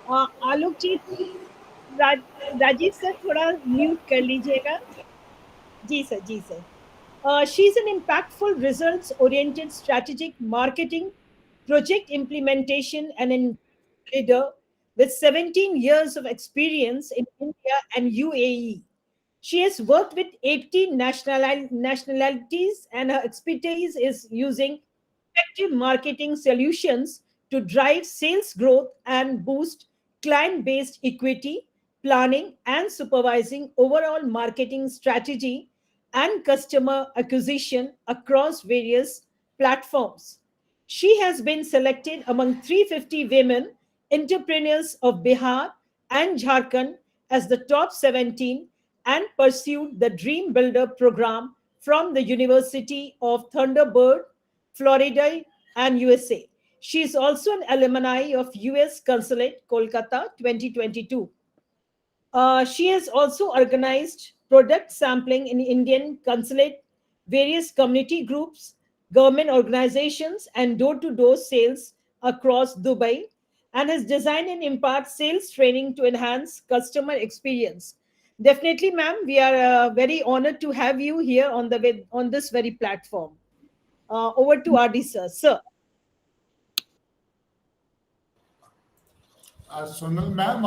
Alok ji, Rajiv sir थोड़ा म्यूट कर लीजिएगा. जी sir. She is an impactful, results-oriented, strategic marketing, project implementation, and a leader with 17 years of experience in India and UAE. She has worked with 18 nationalities, and her expertise is using effective marketing solutions to drive sales growth and boost client-based equity, planning, and supervising overall marketing strategy and customer acquisition across various platforms. She has been selected among 350 women entrepreneurs of Bihar and Jharkhand as the top 17 and pursued the Dream Builder program from the University of Thunderbird, Florida, and USA. She is also an alumni of US Consulate, Kolkata 2022. She has also organized product sampling in Indian consulate, various community groups, government organizations, and door-to-door sales across Dubai, and has designed and impart sales training to enhance customer experience. Definitely, ma'am, we are very honored to have you here on this very platform. Over to RD sir. Sir. Sonal ma'am,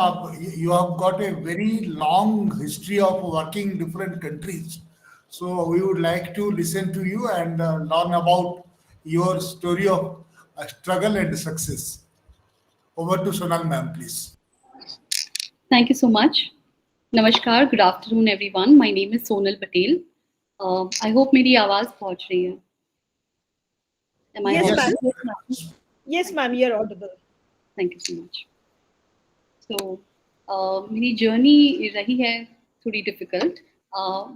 you have got a very long history of working in different countries. So we would like to listen to you and learn about your story of struggle and success. Over to Sonal ma'am, please. Thank you so much. Namaskar, good afternoon everyone. My name is Sonal Patel. I hope मेरी आवाज पहुंच रही है. Am I Yes, audible? ma'am. Yes, ma'am, you're audible. Thank you so much. So, मेरी जर्नी रही है थोड़ी डिफिकल्ट.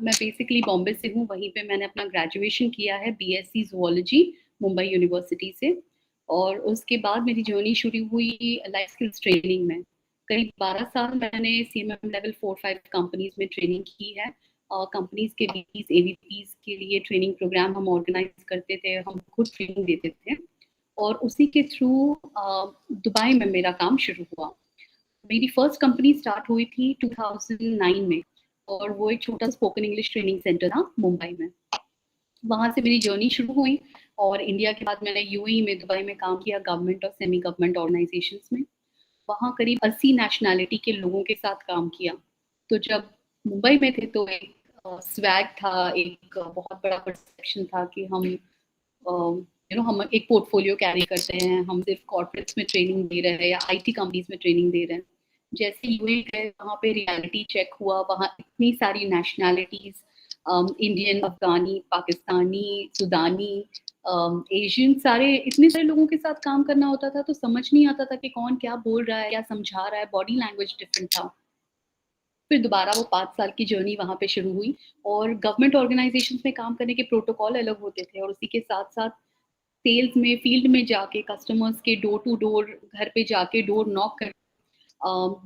मैं बेसिकली बॉम्बे से हूँ. वहीं पे मैंने अपना ग्रेजुएशन किया है BSc ज़ूलॉजी मुंबई यूनिवर्सिटी से, और उसके बाद मेरी जर्नी शुरू हुई लाइफ स्किल्स ट्रेनिंग में. करीब 12 साल मैंने CMM लेवल 4-5 कंपनीज में ट्रेनिंग की है. कंपनीज के VPs, AVPs के लिए ट्रेनिंग प्रोग्राम हम ऑर्गेनाइज करते थे, हम खुद ट्रेनिंग देते थे, और उसी के थ्रू दुबई में मेरा काम शुरू हुआ. मेरी फर्स्ट कंपनी स्टार्ट हुई थी 2009 में, और वो एक छोटा स्पोकन इंग्लिश ट्रेनिंग सेंटर था मुंबई में. वहाँ से मेरी जर्नी शुरू हुई, और इंडिया के बाद मैंने UAE में, दुबई में काम किया गवर्नमेंट और सेमी गवर्नमेंट ऑर्गेनाइजेशंस में. वहाँ करीब 80 नेशनैलिटी के लोगों के साथ काम किया. तो जब मुंबई में थे तो एक स्वैग था, एक बहुत बड़ा परसेप्शन था कि हम हम एक पोर्टफोलियो कैरी करते हैं, हम सिर्फ कॉर्पोरेट्स में ट्रेनिंग दे रहे हैं या IT कंपनीज में ट्रेनिंग दे रहे हैं. जैसे UAE गए, वहाँ पे रियलिटी चेक हुआ. वहाँ इतनी सारी नेशनैलिटीज, इंडियन, अफगानी, पाकिस्तानी, सुदानी, एशियन, सारे इतने सारे लोगों के साथ काम करना होता था, तो समझ नहीं आता था कि कौन क्या बोल रहा है, क्या समझा रहा है. बॉडी लैंग्वेज डिफरेंट था. फिर दोबारा वो 5 साल की जर्नी वहाँ पे शुरू हुई, और गवर्नमेंट ऑर्गेनाइजेशंस में काम करने के प्रोटोकॉल अलग होते थे, और उसी के साथ साथ सेल्स में, फील्ड में जाके कस्टमर्स के डोर टू डोर, घर पे जाके डोर नॉक कर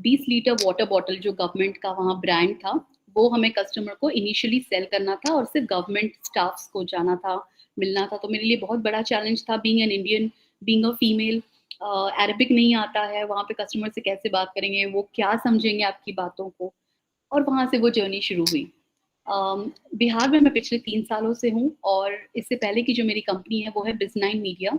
20 लीटर वाटर बॉटल, जो गवर्नमेंट का वहाँ ब्रांड था, वो हमें कस्टमर को इनिशियली सेल करना था, और सिर्फ गवर्नमेंट स्टाफ्स को जाना था, मिलना था. तो मेरे लिए बहुत बड़ा चैलेंज था, being an Indian, being a female. Arabic नहीं आता है, वहाँ पे कस्टमर से कैसे बात करेंगे, वो क्या समझेंगे आपकी बातों को. और वहाँ से वो जर्नी शुरू हुई. बिहार में मैं पिछले 3 सालों से हूँ, और इससे पहले की जो मेरी कंपनी है वो है Biz9 मीडिया,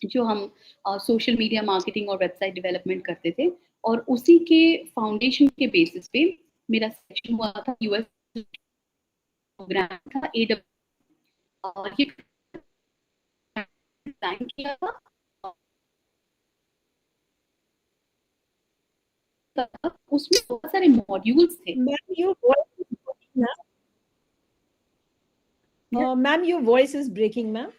जो हम सोशल मीडिया मार्केटिंग और वेबसाइट डेवलपमेंट करते थे. और उसी के फाउंडेशन के बेसिस पे मेरा सेक्शन हुआ था US प्रोग्राम था AWS, और ये डिजाइन किया था. उसमें बहुत सारे मॉड्यूल्स थे. Ma'am, your voice is breaking, Ma'am, your voice is breaking, ma'am.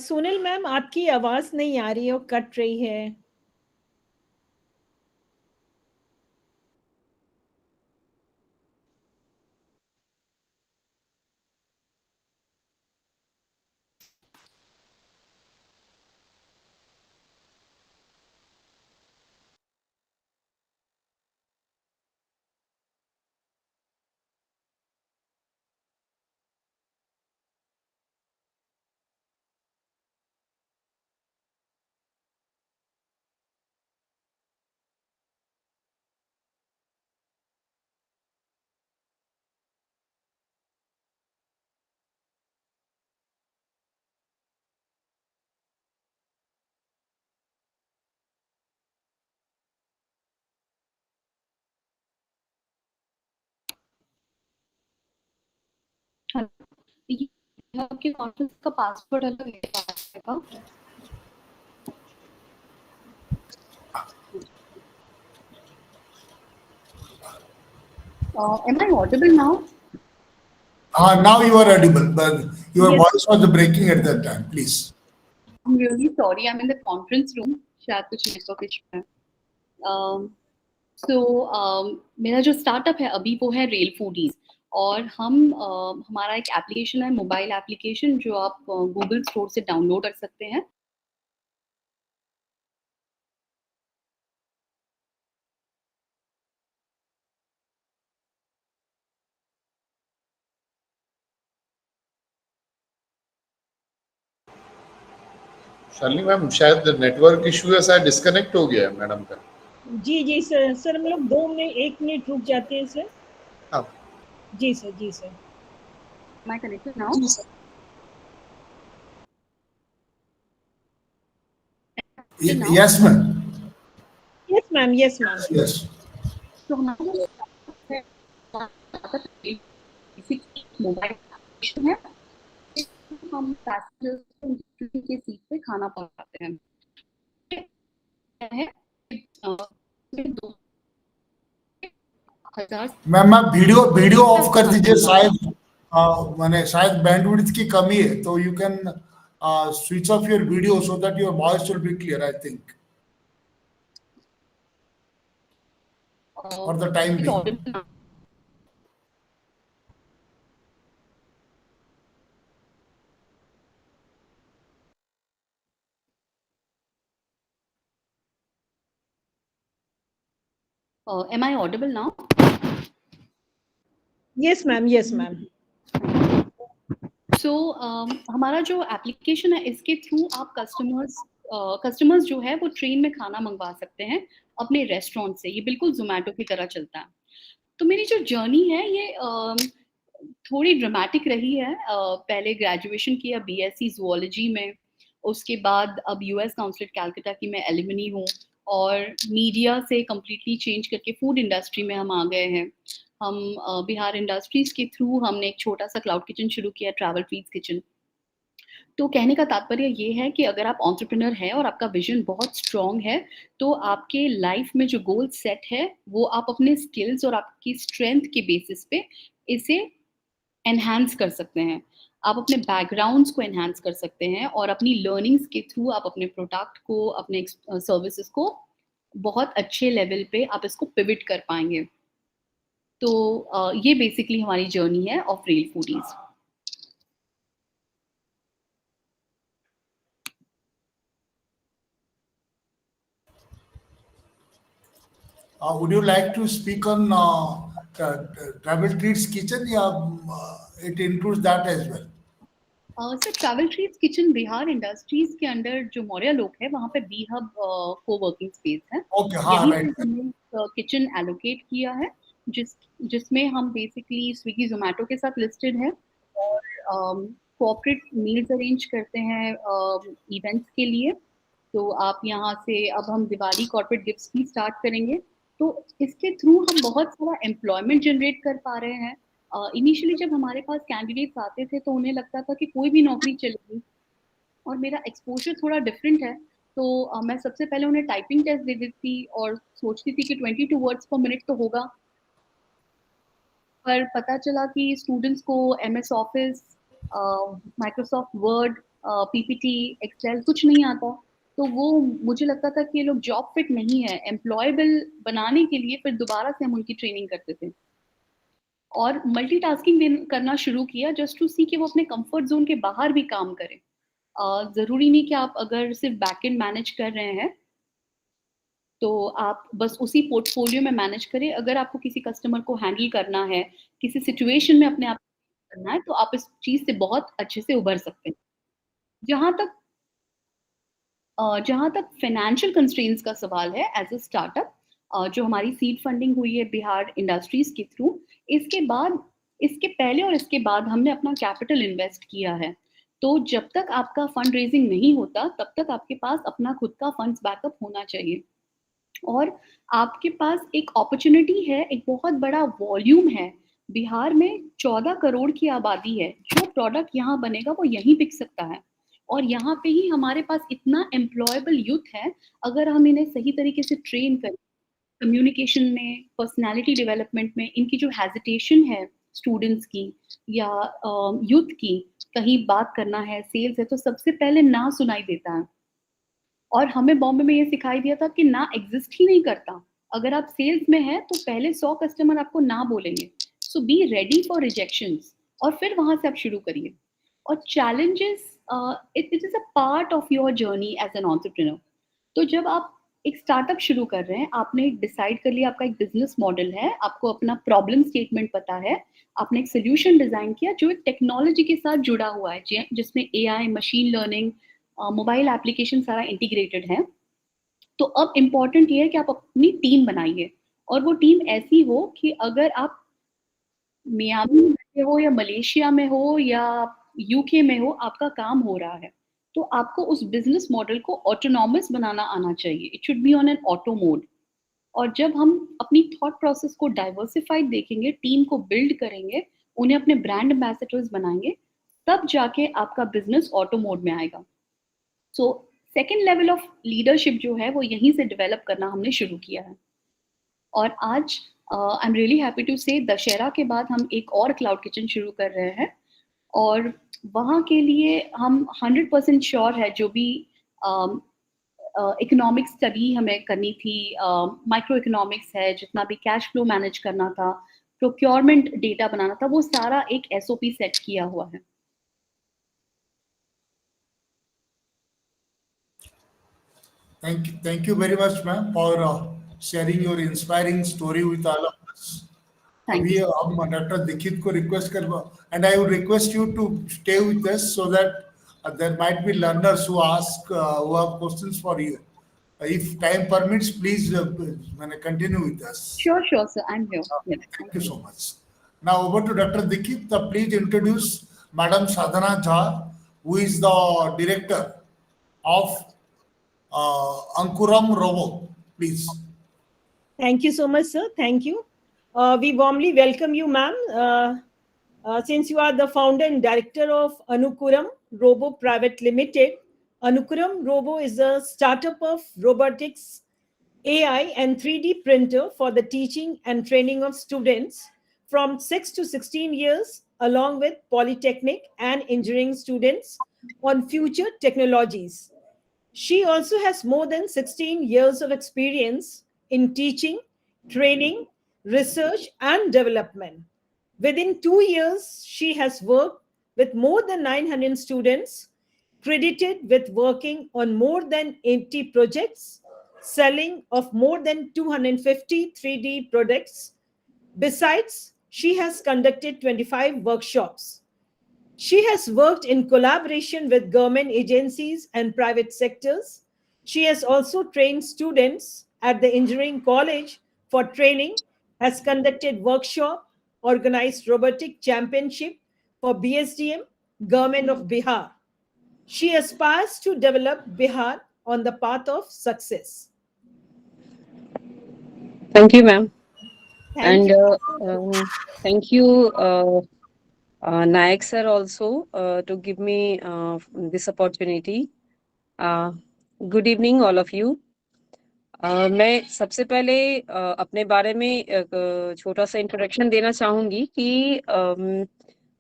Sonal ma'am, आपकी आवाज नहीं आ रही है, वो कट रही है. ये आपके कॉन्फ्रेंस का पासवर्ड अलग है. Am I audible now? Now you are audible, but your Yes. voice was breaking at that time. Please. I'm really sorry. I'm in the conference room. शायद कुछ नेटवर्क इशू है. मेरा जो स्टार्टअप है अभी वो है रेल फूडीज, और हमारा एक एप्लीकेशन है, मोबाइल एप्लीकेशन, जो आप गूगल स्टोर से डाउनलोड कर सकते हैं. शालिनी मैम, शायद नेटवर्क इशू है, शायद डिस्कनेक्ट हो गया है मैडम का. जी सर. सर हम लोग 1 मिनट रुक जाते हैं सर. हाँ. जी sir. Am I connected now? Yes, ma'am. Yes, ma'am. Yes. तो हमारा मोबाइल एप्लीकेशन है. हम पैसेंजर्स को के सीट पे खाना पकाते हैं. मैम आप वीडियो ऑफ कर दीजिए, शायद बैंडविड्थ की कमी है, तो you can switch off your video so that your voice will be clear, I think, for the time being. Am I audible now? Yes, ma'am. So हमारा जो एप्लीकेशन है, इसके थ्रू आप कस्टमर्स जो है वो ट्रेन में खाना मंगवा सकते हैं अपने रेस्टोरेंट से. ये बिल्कुल जोमेटो की तरह चलता है. तो मेरी जो जर्नी है ये थोड़ी ड्रामेटिक रही है. पहले ग्रेजुएशन किया बीएससी ज़ूलॉजी में, उसके बाद अब यूएस काउंसिल कैलकाटा की मैं एलुमनी हूँ, और मीडिया से कम्प्लीटली चेंज करके फूड इंडस्ट्री में हम आ गए हैं. हम बिहार इंडस्ट्रीज के थ्रू हमने एक छोटा सा क्लाउड किचन शुरू किया, ट्रैवल ट्रीट्स किचन. तो कहने का तात्पर्य ये है कि अगर आप एंटरप्रेन्योर हैं और आपका विजन बहुत स्ट्रॉन्ग है, तो आपके लाइफ में जो गोल सेट है वो आप अपने स्किल्स और आपकी स्ट्रेंथ के बेसिस पे इसे एनहांस कर सकते हैं. आप अपने बैकग्राउंड्स को एनहांस कर सकते हैं, और अपनी लर्निंग्स के थ्रू आप अपने प्रोडक्ट को, अपने सर्विसेज को बहुत अच्छे लेवल पे आप इसको पिविट कर पाएंगे. तो ये बेसिकली हमारी जर्नी है of rail foodies. Would you like to speak on Travel Treats Kitchen? It includes that as well. Sir, travel treats kitchen Bihar industries के अंडर जो मौर्या लोक है, वहाँ पे बी हब कोवर्किंग स्पेस है. Okay, हाँ, right. किचन एलोकेट किया है, जिसमें हम बेसिकली स्विगी जोमेटो के साथ लिस्टेड है, और कॉर्पोरेट मील्स अरेंज करते हैं इवेंट्स के लिए. तो आप यहाँ से, अब हम दिवाली कॉर्पोरेट गिफ्ट्स भी स्टार्ट करेंगे, तो इसके थ्रू हम बहुत सारा एम्प्लॉयमेंट जनरेट कर पा रहे हैं. इनिशियली जब हमारे पास कैंडिडेट्स आते थे तो उन्हें लगता था कि कोई भी नौकरी चलेगी, और मेरा एक्सपोजर थोड़ा डिफरेंट है, तो मैं सबसे पहले उन्हें टाइपिंग टेस्ट दे देती थी और सोचती थी कि 22 वर्ड्स पर मिनट तो होगा, पर पता चला कि स्टूडेंट्स को MS office, Microsoft Word, PPT, Excel कुछ नहीं आता, तो वो मुझे लगता था कि ये लोग जॉब फिट नहीं है। एम्प्लॉयबल बनाने के लिए फिर दोबारा से हम उनकी ट्रेनिंग करते थे और मल्टीटास्किंग करना शुरू किया जस्ट टू सी कि वो अपने कंफर्ट जोन के बाहर भी काम करें। ज़रूरी नहीं कि आप अगर सिर्फ बैकएंड मैनेज कर रहे हैं तो आप बस उसी पोर्टफोलियो में मैनेज करें। अगर आपको किसी कस्टमर को हैंडल करना है, किसी सिचुएशन में अपने आप करना है, तो आप इस चीज़ से बहुत अच्छे से उभर सकते हैं। जहाँ तक फाइनेंशियल कंस्ट्रेंट्स का सवाल है, एज अ स्टार्टअप जो हमारी सीड फंडिंग हुई है बिहार इंडस्ट्रीज के थ्रू, इसके पहले और इसके बाद हमने अपना कैपिटल इन्वेस्ट किया है। तो जब तक आपका फंड रेजिंग नहीं होता तब तक आपके पास अपना खुद का फंड्स बैकअप होना चाहिए, और आपके पास एक अपॉर्चुनिटी है, एक बहुत बड़ा वॉल्यूम है। बिहार में 14 करोड़ की आबादी है, जो प्रोडक्ट यहाँ बनेगा वो यहीं बिक सकता है, और यहाँ पे ही हमारे पास इतना एम्प्लॉयबल यूथ है। अगर हम इन्हें सही तरीके से ट्रेन करें, कम्युनिकेशन में, पर्सनालिटी डेवलपमेंट में, इनकी जो हेजिटेशन है स्टूडेंट्स की या यूथ की, कहीं बात करना है, सेल्स है, तो सबसे पहले ना सुनाई देता है। और हमें बॉम्बे में ये सिखाई दिया था कि ना एग्जिस्ट ही नहीं करता। अगर आप सेल्स में हैं तो पहले 100 कस्टमर आपको ना बोलेंगे, so be ready for rejections, और फिर वहां से आप शुरू करिए। और challenges, it is a part of your journey as an entrepreneur. तो जब आप एक स्टार्टअप शुरू कर रहे हैं, आपने डिसाइड कर लिया आपका एक बिजनेस मॉडल है, आपको अपना प्रॉब्लम स्टेटमेंट पता है, आपने एक सोल्यूशन डिजाइन किया जो एक टेक्नोलॉजी के साथ जुड़ा हुआ है, जिसमें AI, machine learning, mobile application सारा इंटीग्रेटेड है। तो अब इम्पॉर्टेंट ये है कि आप अपनी टीम बनाइए, और वो टीम ऐसी हो कि अगर आप मियामी में हो या मलेशिया में हो या UK में हो, आपका काम हो रहा है, तो आपको उस बिजनेस मॉडल को ऑटोनॉमस बनाना आना चाहिए। It should be on an auto mode. और जब हम अपनी थॉट प्रोसेस को डाइवर्सिफाइड देखेंगे, टीम को बिल्ड करेंगे, उन्हें अपने ब्रांड एम्बेसडर्स बनाएंगे, तब जाके आपका बिजनेस ऑटो मोड में आएगा। So second level of leadership जो है वो यहीं से डेवलप करना हमने शुरू किया है। और आज I am really happy to say Dussehra के बाद हम एक और क्लाउड किचन शुरू कर रहे हैं, और वहाँ के लिए हम 100% श्योर है, जो भी इकोनॉमिक स्टडी हमें करनी थी, माइक्रो इकोनॉमिक्स है, जितना भी कैश फ्लो मैनेज करना था, प्रोक्योरमेंट डेटा बनाना था, वो सारा एक SOP सेट किया हुआ है। Thank you very much, ma'am, for sharing your inspiring story with all of us. Thank अभी you. हम डॉक्टर दीक्षित को रिक्वेस्ट कर, and I would request you to stay with us so that there might be learners who have questions for you. If time permits, please continue with us. Sure, sir. I'm here. Yes. Thank you so much. Now over to Dr. Dikshit. Please introduce Madam Sadhana Jha, who is the director of Ankuram Robo. Please. Thank you so much, sir. Thank you. We warmly welcome you, ma'am. Since you are the founder and director of Anukuram Robo Private Limited, Anukuram Robo is a startup of robotics, AI, and 3D printer for the teaching and training of students from 6 to 16 years, along with polytechnic and engineering students on future technologies. She also has more than 16 years of experience in teaching, training, research, and development. Within 2 years, she has worked with more than 900 students, credited with working on more than 80 projects, selling of more than 250 3D products. Besides, she has conducted 25 workshops. She has worked in collaboration with government agencies and private sectors. She has also trained students at the engineering college for training, has conducted workshop, organized robotic championship for BSDM, Government of Bihar. She aspires to develop Bihar on the path of success. Thank you, ma'am. Thank you. Thank you, Nayak sir, also to give me this opportunity. Good evening, all of you. मैं सबसे पहले अपने बारे में एक छोटा सा इंट्रोडक्शन देना चाहूंगी कि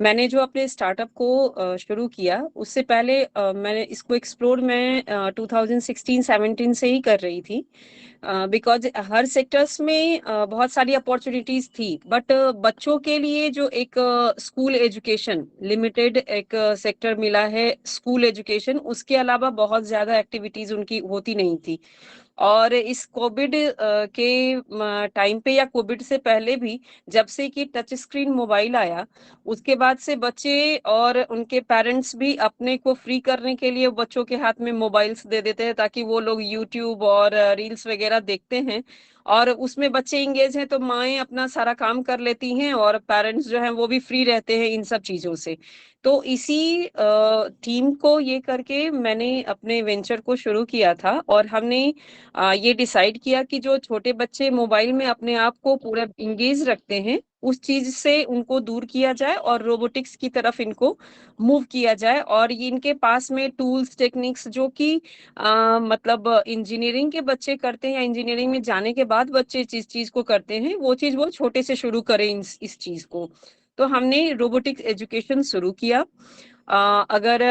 मैंने जो अपने स्टार्टअप को शुरू किया उससे पहले मैंने इसको एक्सप्लोर मैं 2016-17 से ही कर रही थी, बिकॉज हर सेक्टर्स में बहुत सारी अपॉर्चुनिटीज थी, बट बच्चों के लिए जो एक स्कूल एजुकेशन लिमिटेड एक सेक्टर मिला है स्कूल एजुकेशन, उसके अलावा बहुत ज्यादा एक्टिविटीज उनकी होती नहीं थी। और इस कोविड के टाइम पे या कोविड से पहले भी जब से कि टच स्क्रीन मोबाइल आया उसके बाद से बच्चे और उनके पेरेंट्स भी अपने को फ्री करने के लिए बच्चों के हाथ में मोबाइल्स दे देते हैं ताकि वो लोग यूट्यूब और रील्स वगैरह देखते हैं और उसमें बच्चे इंगेज हैं तो माएँ अपना सारा काम कर लेती हैं और पेरेंट्स जो हैं वो भी फ्री रहते हैं इन सब चीजों से। तो इसी टीम को ये करके मैंने अपने वेंचर को शुरू किया था और हमने ये डिसाइड किया कि जो छोटे बच्चे मोबाइल में अपने आप को पूरा इंगेज रखते हैं उस चीज से उनको दूर किया जाए और रोबोटिक्स की तरफ इनको मूव किया जाए और ये इनके पास में टूल्स टेक्निक्स जो कि मतलब इंजीनियरिंग के बच्चे करते हैं या इंजीनियरिंग में जाने के बाद बच्चे जिस चीज को करते हैं वो चीज वो छोटे से शुरू करें इस चीज को। तो हमने रोबोटिक्स एजुकेशन शुरू किया। अगर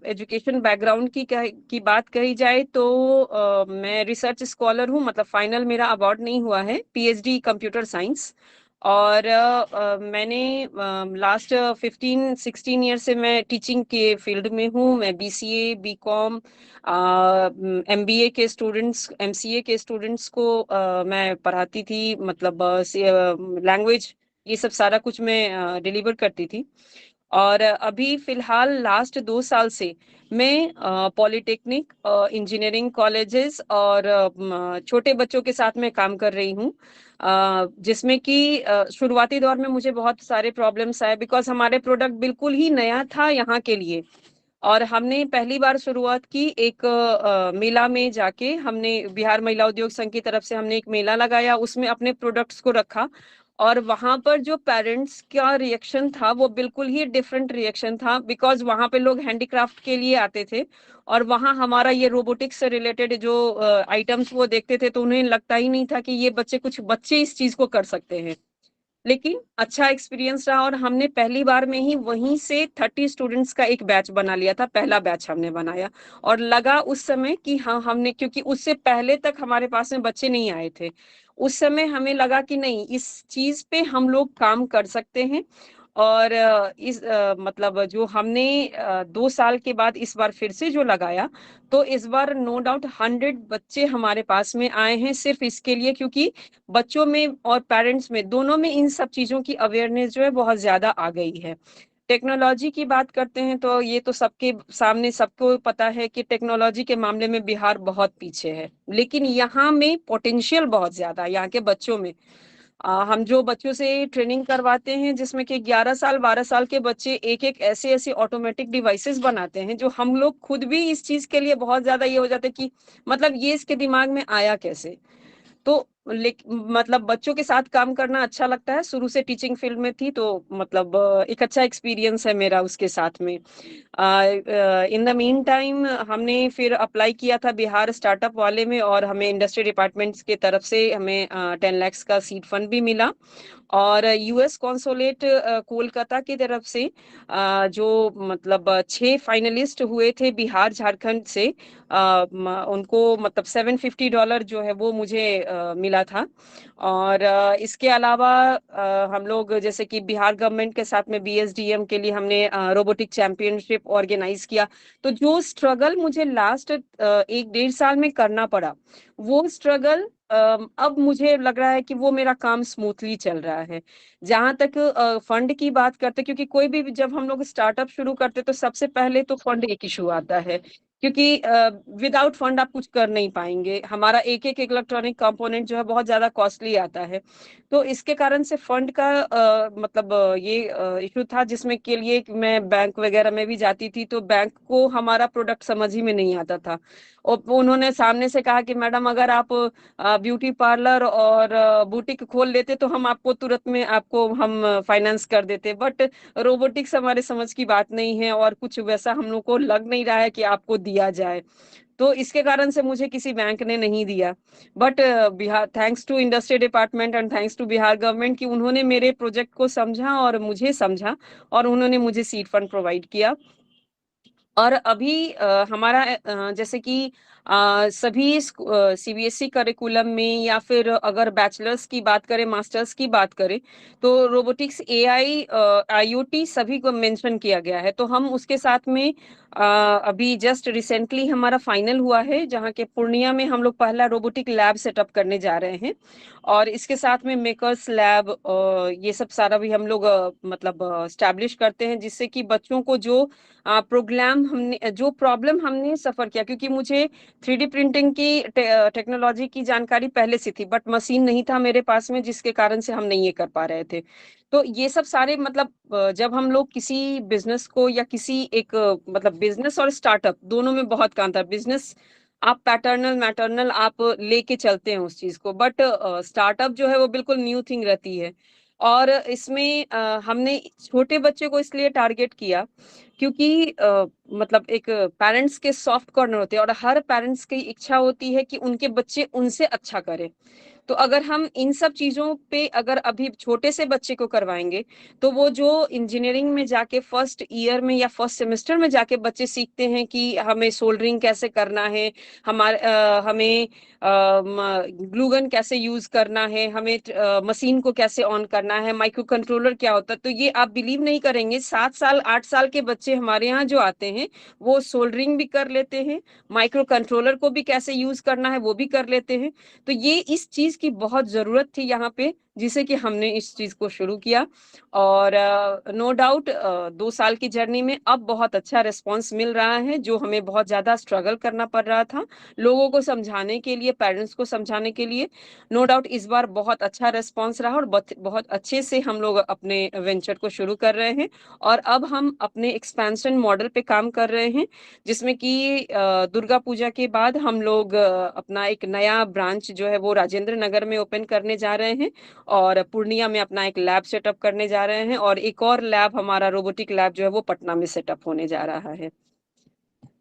एजुकेशन बैकग्राउंड की बात कही जाए तो मैं रिसर्च स्कॉलर हूँ, मतलब फाइनल मेरा अवार्ड नहीं हुआ है, पीएचडी कंप्यूटर साइंस। और मैंने लास्ट 15-16 ईयर से मैं टीचिंग के फील्ड में हूँ। मैं बीसीए बीकॉम एमबीए के स्टूडेंट्स एमसीए के स्टूडेंट्स को मैं पढ़ाती थी, मतलब लैंग्वेज ये सब सारा कुछ मैं डिलीवर करती थी। और अभी फिलहाल लास्ट 2 साल से मैं पॉलिटेक्निक इंजीनियरिंग कॉलेजेस और छोटे बच्चों के साथ में काम कर रही हूँ, जिसमें कि शुरुआती दौर में मुझे बहुत सारे प्रॉब्लम्स आए बिकॉज हमारे प्रोडक्ट बिल्कुल ही नया था यहाँ के लिए। और हमने पहली बार शुरुआत की एक मेला में जाके, हमने बिहार महिला उद्योग संघ की तरफ से हमने एक मेला लगाया, उसमें अपने प्रोडक्ट्स को रखा और वहां पर जो पेरेंट्स का रिएक्शन था वो बिल्कुल ही डिफरेंट रिएक्शन था बिकॉज वहां पे लोग हैंडीक्राफ्ट के लिए आते थे और वहां हमारा ये रोबोटिक्स से रिलेटेड जो आइटम्स वो देखते थे तो उन्हें लगता ही नहीं था कि ये बच्चे इस चीज को कर सकते हैं। लेकिन अच्छा एक्सपीरियंस रहा और हमने पहली बार में ही वहीं से 30 स्टूडेंट्स का एक बैच बना लिया था, पहला बैच हमने बनाया। और लगा उस समय कि हाँ हमने, क्योंकि उससे पहले तक हमारे पास में बच्चे नहीं आए थे, उस समय हमें लगा कि नहीं इस चीज पे हम लोग काम कर सकते हैं। और मतलब जो हमने 2 साल के बाद इस बार फिर से जो लगाया तो इस बार नो डाउट 100 बच्चे हमारे पास में आए हैं सिर्फ इसके लिए, क्योंकि बच्चों में और पेरेंट्स में दोनों में इन सब चीजों की अवेयरनेस जो है बहुत ज्यादा आ गई है। टेक्नोलॉजी की बात करते हैं तो ये तो सबके सामने सबको पता है कि टेक्नोलॉजी के मामले में बिहार बहुत पीछे है, लेकिन यहाँ में पोटेंशियल बहुत ज्यादा यहाँ के बच्चों में। हम जो बच्चों से ट्रेनिंग करवाते हैं जिसमें कि 11 साल 12 साल के बच्चे एक एक ऐसे ऐसे ऑटोमेटिक डिवाइसेस बनाते हैं जो हम लोग खुद भी इस चीज के लिए बहुत ज्यादा ये हो जाते हैं कि मतलब ये इसके दिमाग में आया कैसे। तो मतलब बच्चों के साथ काम करना अच्छा लगता है, शुरू से टीचिंग फील्ड में थी तो मतलब एक अच्छा एक्सपीरियंस है मेरा उसके साथ में। इन द मीन टाइम हमने फिर अप्लाई किया था बिहार स्टार्टअप वाले में और हमें इंडस्ट्री डिपार्टमेंट्स की तरफ से हमें 10 लाख का सीड फंड भी मिला। और यूएस कॉन्सुलेट कोलकाता की तरफ से जो मतलब 6 फाइनलिस्ट हुए थे बिहार झारखंड से, उनको मतलब $750 जो है वो मुझे मिला था। और इसके अलावा हम लोग जैसे कि बिहार गवर्नमेंट के साथ में बीएसडीएम के लिए हमने रोबोटिक चैंपियनशिप ऑर्गेनाइज किया। तो जो स्ट्रगल मुझे लास्ट 1-1.5 साल में करना पड़ा वो स्ट्रगल अब मुझे लग रहा है कि वो मेरा काम स्मूथली चल रहा है। जहां तक फंड की बात करते, क्योंकि कोई भी जब हम लोग स्टार्टअप शुरू करते तो सबसे पहले तो फंड एक इशू आता है क्योंकि विदाउट फंड आप कुछ कर नहीं पाएंगे। हमारा एक एक इलेक्ट्रॉनिक कंपोनेंट जो है बहुत ज्यादा कॉस्टली आता है, तो इसके कारण से फंड का मतलब ये इशू था, जिसमें के लिए मैं बैंक वगैरह में भी जाती थी तो बैंक को हमारा प्रोडक्ट समझ ही में नहीं आता था। और उन्होंने सामने से कहा कि मैडम अगर आप ब्यूटी पार्लर और बुटीक खोल लेते तो हम आपको तुरंत में आपको हम फाइनेंस कर देते, बट रोबोटिक्स हमारे समझ की बात नहीं है और कुछ वैसा हम लोग को लग नहीं रहा है कि आपको दिया जाए, तो इसके कारण से मुझे किसी बैंक ने नहीं दिया। But Bihar, thanks to industry department and thanks to Bihar government कि उन्होंने मेरे प्रोजेक्ट को समझा और मुझे समझा और उन्होंने मुझे सीड फंड प्रोवाइड किया। और अभी हमारा जैसे कि सभी सीबीएसई करिकुलम में या फिर अगर बैचलर्स की बात करें, मास्टर्स की बात करें, तो रोबोटिक्स, एआई, आईओटी सभी को मेंशन किया गया है। तो हम उसके साथ में अभी जस्ट रिसेंटली हमारा फाइनल हुआ है, जहाँ के पूर्णिया में हम लोग पहला रोबोटिक लैब सेटअप करने जा रहे हैं। और इसके साथ में मेकर्स लैब ये सब सारा भी हम लोग मतलब स्टैब्लिश करते हैं, जिससे कि बच्चों को जो प्रोग्राम हमने, जो प्रॉब्लम हमने सफर किया, क्योंकि मुझे 3D प्रिंटिंग की टेक्नोलॉजी की जानकारी पहले से थी, बट मशीन नहीं था मेरे पास में, जिसके कारण से हम नहीं ये कर पा रहे थे। तो ये सब सारे मतलब जब हम लोग किसी बिजनेस को या किसी एक मतलब बिजनेस और स्टार्टअप दोनों में बहुत का अंतर, बिजनेस आप पैटर्नल मैटर्नल आप लेके चलते हैं उस चीज को, बट स्टार्टअप जो है वो बिल्कुल न्यू थिंग रहती है। और इसमें हमने छोटे बच्चे को इसलिए टारगेट किया क्योंकि मतलब एक पेरेंट्स के सॉफ्ट कॉर्नर होते हैं और हर पेरेंट्स की इच्छा होती है कि उनके बच्चे उनसे अच्छा करें। तो अगर हम इन सब चीजों पे अगर अभी छोटे से बच्चे को करवाएंगे, तो वो जो इंजीनियरिंग में जाके फर्स्ट ईयर में या फर्स्ट सेमेस्टर में जाके बच्चे सीखते हैं कि हमें सोल्डरिंग कैसे करना है, हमें ग्लू गन कैसे यूज करना है, हमें मशीन को कैसे ऑन करना है, माइक्रो कंट्रोलर क्या होता है, तो ये आप बिलीव नहीं करेंगे, 7 साल 8 साल के बच्चे हमारे यहाँ जो आते हैं वो सोल्डरिंग भी कर लेते हैं, माइक्रो कंट्रोलर को भी कैसे यूज करना है वो भी कर लेते हैं। तो ये इस चीज की बहुत जरूरत थी यहाँ पे, जिसे कि हमने इस चीज को शुरू किया। और नो डाउट 2 साल की जर्नी में अब बहुत अच्छा रिस्पांस मिल रहा है, जो हमें बहुत ज्यादा स्ट्रगल करना पड़ रहा था लोगों को समझाने के लिए, पेरेंट्स को समझाने के लिए। नो डाउट इस बार बहुत अच्छा रिस्पांस रहा और बहुत अच्छे से हम लोग अपने वेंचर को शुरू कर रहे हैं। और अब हम अपने एक्सपेंशन मॉडल पे काम कर रहे हैं, जिसमें कि दुर्गा पूजा के बाद हम लोग अपना एक नया ब्रांच जो है वो राजेंद्र नगर में ओपन करने जा रहे हैं और पूर्णिया में अपना एक लैब सेटअप करने जा रहे हैं, और एक और लैब हमारा रोबोटिक लैब जो है वो पटना में सेटअप होने जा रहा है।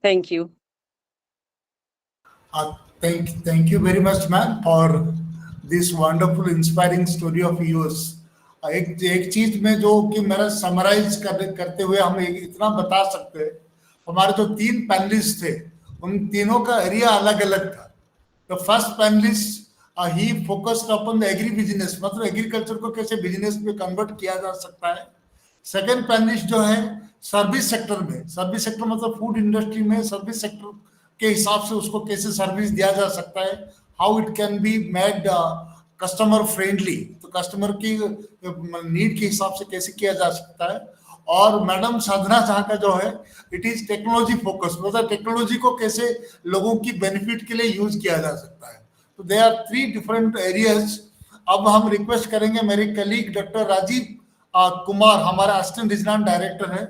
Thank you. Thank you very much, ma'am, for this wonderful, inspiring story of yours. एक चीज में जो कि मेरा समराइज करते हुए हम इतना बता सकते हैं, हमारे जो 3 पैनलिस्ट थे उन तीनों का एरिया अलग अलग था। The first panelist he focused upon the agri business, मतलब एग्रीकल्चर को कैसे बिजनेस में कन्वर्ट किया जा सकता है। सेकंड पैनलिस्ट जो है सर्विस सेक्टर में, सर्विस सेक्टर मतलब फूड इंडस्ट्री में सर्विस सेक्टर के हिसाब से उसको कैसे सर्विस दिया जा सकता है, how it can be made customer friendly, तो कस्टमर की नीड के हिसाब से कैसे किया जा सकता है। और मैडम साधना झा का जो है इट इज टेक्नोलॉजी फोकस, मतलब टेक्नोलॉजी को कैसे लोगों की बेनिफिट के लिए यूज किया जा सकता है। तो दे आर 3 डिफरेंट एरियाज। अब हम रिक्वेस्ट करेंगे मेरे कलीग डॉक्टर राजीव कुमार, हमारा असिस्टेंट रीजनल डायरेक्टर है,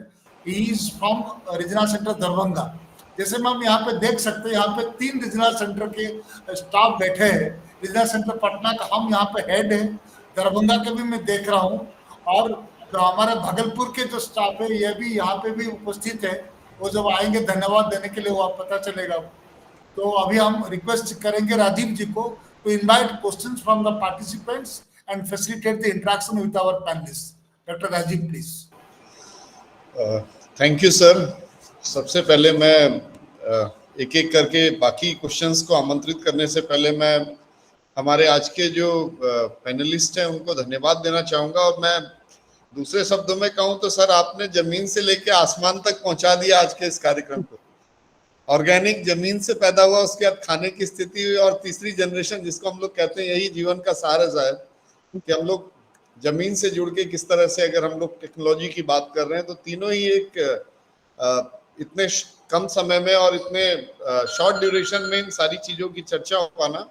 he is from regional centre Darbhanga. जैसे मैं हम यहाँ पे देख सकते हैं, यहाँ पे 3 रीजनल सेंटर के स्टाफ बैठे हैं। रीजनल सेंटर पटना का हम यहाँ पे हेड है, दरभंगा के भी मैं देख रहा हूँ, और जो हमारे भागलपुर के जो स्टाफ है ये भी यहाँ पे भी उपस्थित है। वो जब आएंगे धन्यवाद देने के लिए वो पता चलेगा। तो अभी हम रिक्वेस्ट करेंगे राजीव जी को to invite questions from the participants and facilitate the interaction with our panelist. Doctor Rajeev please. Thank you sir. सबसे पहले मैं एक एक करके बाकी क्वेश्चंस को आमंत्रित करने से पहले मैं हमारे आज के जो पैनलिस्ट हैं उनको धन्यवाद देना चाहूँगा। और मैं दूसरे शब्दों में कहूँ तो सर आपने जमीन से लेके आसमान तक पहुँचा दिया आज के इस कार्यक्रम को। ऑर्गेनिक जमीन से पैदा हुआ, उसके बाद खाने की स्थिति हुई, और तीसरी जनरेशन जिसको हम लोग कहते हैं यही जीवन का सार है शायद, कि हम लोग जमीन से जुड़ के किस तरह से अगर हम लोग टेक्नोलॉजी की बात कर रहे हैं तो तीनों ही एक इतने कम समय में और इतने शॉर्ट ड्यूरेशन में इन सारी चीजों की चर्चा हो पाना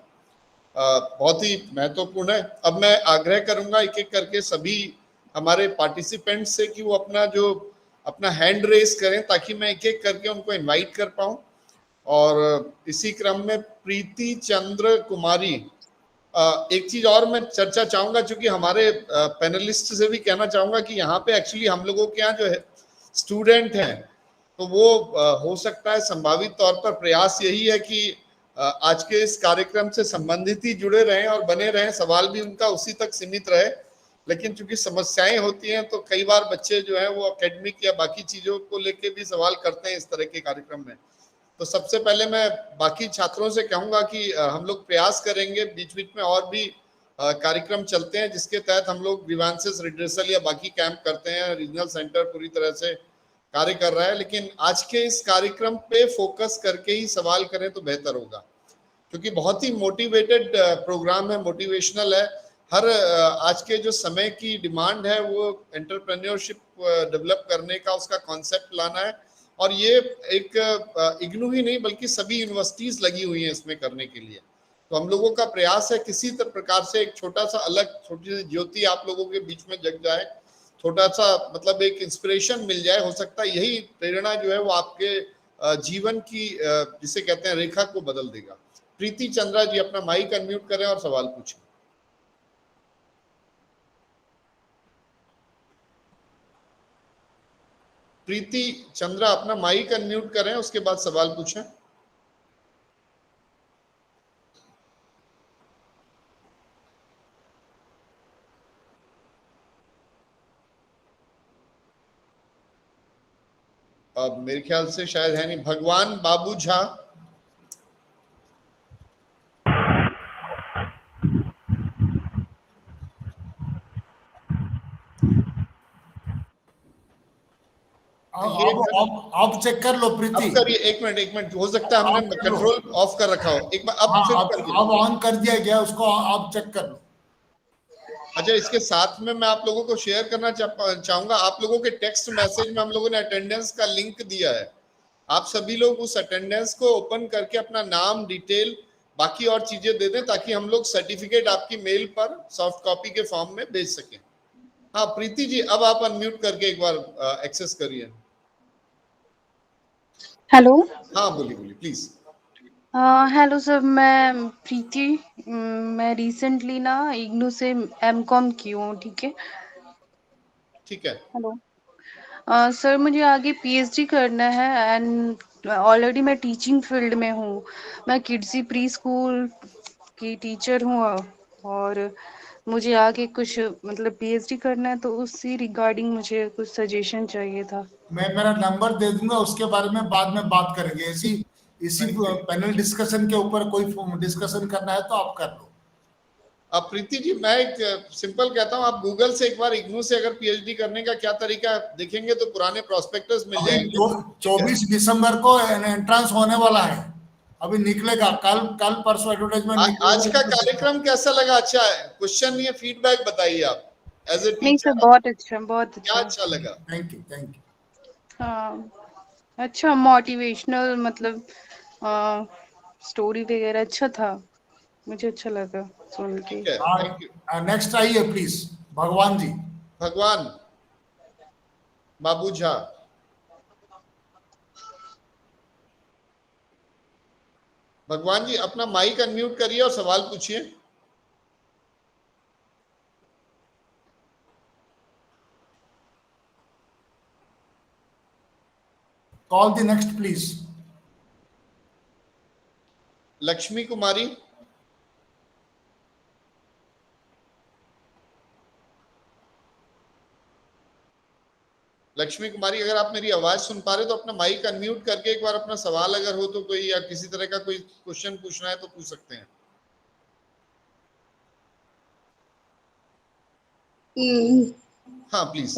बहुत ही महत्वपूर्ण है। अब मैं आग्रह करूंगा एक एक करके सभी हमारे पार्टिसिपेंट्स से कि वो अपना हैंड रेस करें ताकि मैं एक एक करके उनको इनवाइट कर पाऊं। और इसी क्रम में प्रीति चंद्र कुमारी, एक चीज और मैं चर्चा चाहूंगा, चूंकि हमारे पैनलिस्ट से भी कहना चाहूंगा कि यहाँ पे एक्चुअली हम लोगों के यहाँ जो है स्टूडेंट हैं, तो वो हो सकता है संभावित तौर पर प्रयास यही है कि आज के इस कार्यक्रम से संबंधित ही जुड़े रहें और बने रहें, सवाल भी उनका उसी तक सीमित रहे। लेकिन चूंकि समस्याएं होती हैं तो कई बार बच्चे जो है वो एकेडमिक या बाकी चीजों को लेके भी सवाल करते हैं इस तरह के कार्यक्रम में। तो सबसे पहले मैं बाकी छात्रों से कहूंगा कि हम लोग प्रयास करेंगे, बीच बीच में और भी कार्यक्रम चलते हैं जिसके तहत हम लोग ग्रीवेंसेस रिड्रेसल या बाकी कैंप करते हैं। रीजनल सेंटर पूरी तरह से कार्य कर रहा है, लेकिन आज के इस कार्यक्रम पे फोकस करके ही सवाल करें तो बेहतर होगा, क्योंकि बहुत ही मोटिवेटेड प्रोग्राम है, मोटिवेशनल है। हर आज के जो समय की डिमांड है वो एंटरप्रेन्योरशिप डेवलप करने का, उसका कॉन्सेप्ट लाना है। और ये एक इग्नू ही नहीं बल्कि सभी यूनिवर्सिटीज लगी हुई हैं इसमें करने के लिए। तो हम लोगों का प्रयास है किसी प्रकार से एक छोटा सा अलग छोटी सी ज्योति आप लोगों के बीच में जग जाए, छोटा सा मतलब एक इंस्पिरेशन मिल जाए। हो सकता है यही प्रेरणा जो है वो आपके जीवन की जिसे कहते हैं रेखा को बदल देगा। प्रीति चंद्रा जी अपना माइक अनम्यूट करें और सवाल पूछें। प्रीति चंद्रा अपना माइक अनम्यूट करें, उसके बाद सवाल पूछें। अब मेरे ख्याल से शायद है नहीं। भगवान बाबू झा, आप चेक कर लो प्रीति। अब करिए, एक मिनट, हो सकता है हमने कंट्रोल ऑफ कर रखा हो। एक बार अब ऑन कर दिया गया, उसको आप चेक कर लो। अच्छा, इसके साथ में मैं आप लोगों को शेयर करना चाहूंगा, आप लोगों के टेक्स्ट मैसेज में हम लोगों ने अटेंडेंस का लिंक दिया है। आप सभी लोग उस अटेंडेंस को ओपन करके अपना नाम, डिटेल, बाकी और चीजें दे दें ताकि हम लोग सर्टिफिकेट आपकी मेल पर सॉफ्ट कॉपी के फॉर्म में भेज सकें। हाँ प्रीति जी, अब आप अनम्यूट करके एक बार एक्सेस करिए। हेलो। हाँ बोलिए प्लीज। हेलो सर, मैं प्रीति, मैं रिसेंटली ना इग्नू से एमकॉम की हूँ। ठीक है। हेलो सर, मुझे आगे पीएचडी करना है एंड ऑलरेडी मैं टीचिंग फील्ड में हूँ। मैं किड्सी प्री स्कूल की टीचर हूँ और मुझे आगे कुछ मतलब पीएचडी करना है, तो उसी रिगार्डिंग मुझे कुछ सजेशन चाहिए था। मैं मेरा नंबर दे दूंगा, उसके बारे में बाद में बात करेंगे। इसी पैनल डिस्कशन के ऊपर कोई डिस्कशन करना है तो आप कर लो। अब प्रीति जी, मैं एक सिंपल कहता हूँ, आप गूगल से एक बार इग्नू से अगर पीएचडी करने का क्या तरीका देखेंगे तो पुराने प्रोस्पेक्टस मिल जाएंगे। 24 दिसंबर को एंट्रेंस होने वाला है, अभी निकलेगा, कल परसों एडवर्टाइजमेंट। आज का कार्यक्रम कैसा लगा? अच्छा है, क्वेश्चन नहीं है, फीडबैक बताइए आप एज ए टीचर। नहीं सर, बहुत अच्छा, बहुत अच्छा। क्या अच्छा लगा? Thank you. हाँ, अच्छा मोटिवेशनल मतलब स्टोरी वगैरह अच्छा था, मुझे अच्छा लगा सुन के। नेक्स्ट आइए प्लीज, भगवान जी। भगवान बाबू झा, भगवान जी अपना माइक अनम्यूट करिए और सवाल पूछिए। Call the next please. Lakshmi Kumari, Lakshmi Kumari अगर आप मेरी आवाज सुन पा रहे तो अपना माइक अनम्यूट करके एक बार अपना सवाल अगर हो तो कोई, या किसी तरह का कोई क्वेश्चन पूछना है तो पूछ सकते हैं। हाँ प्लीज।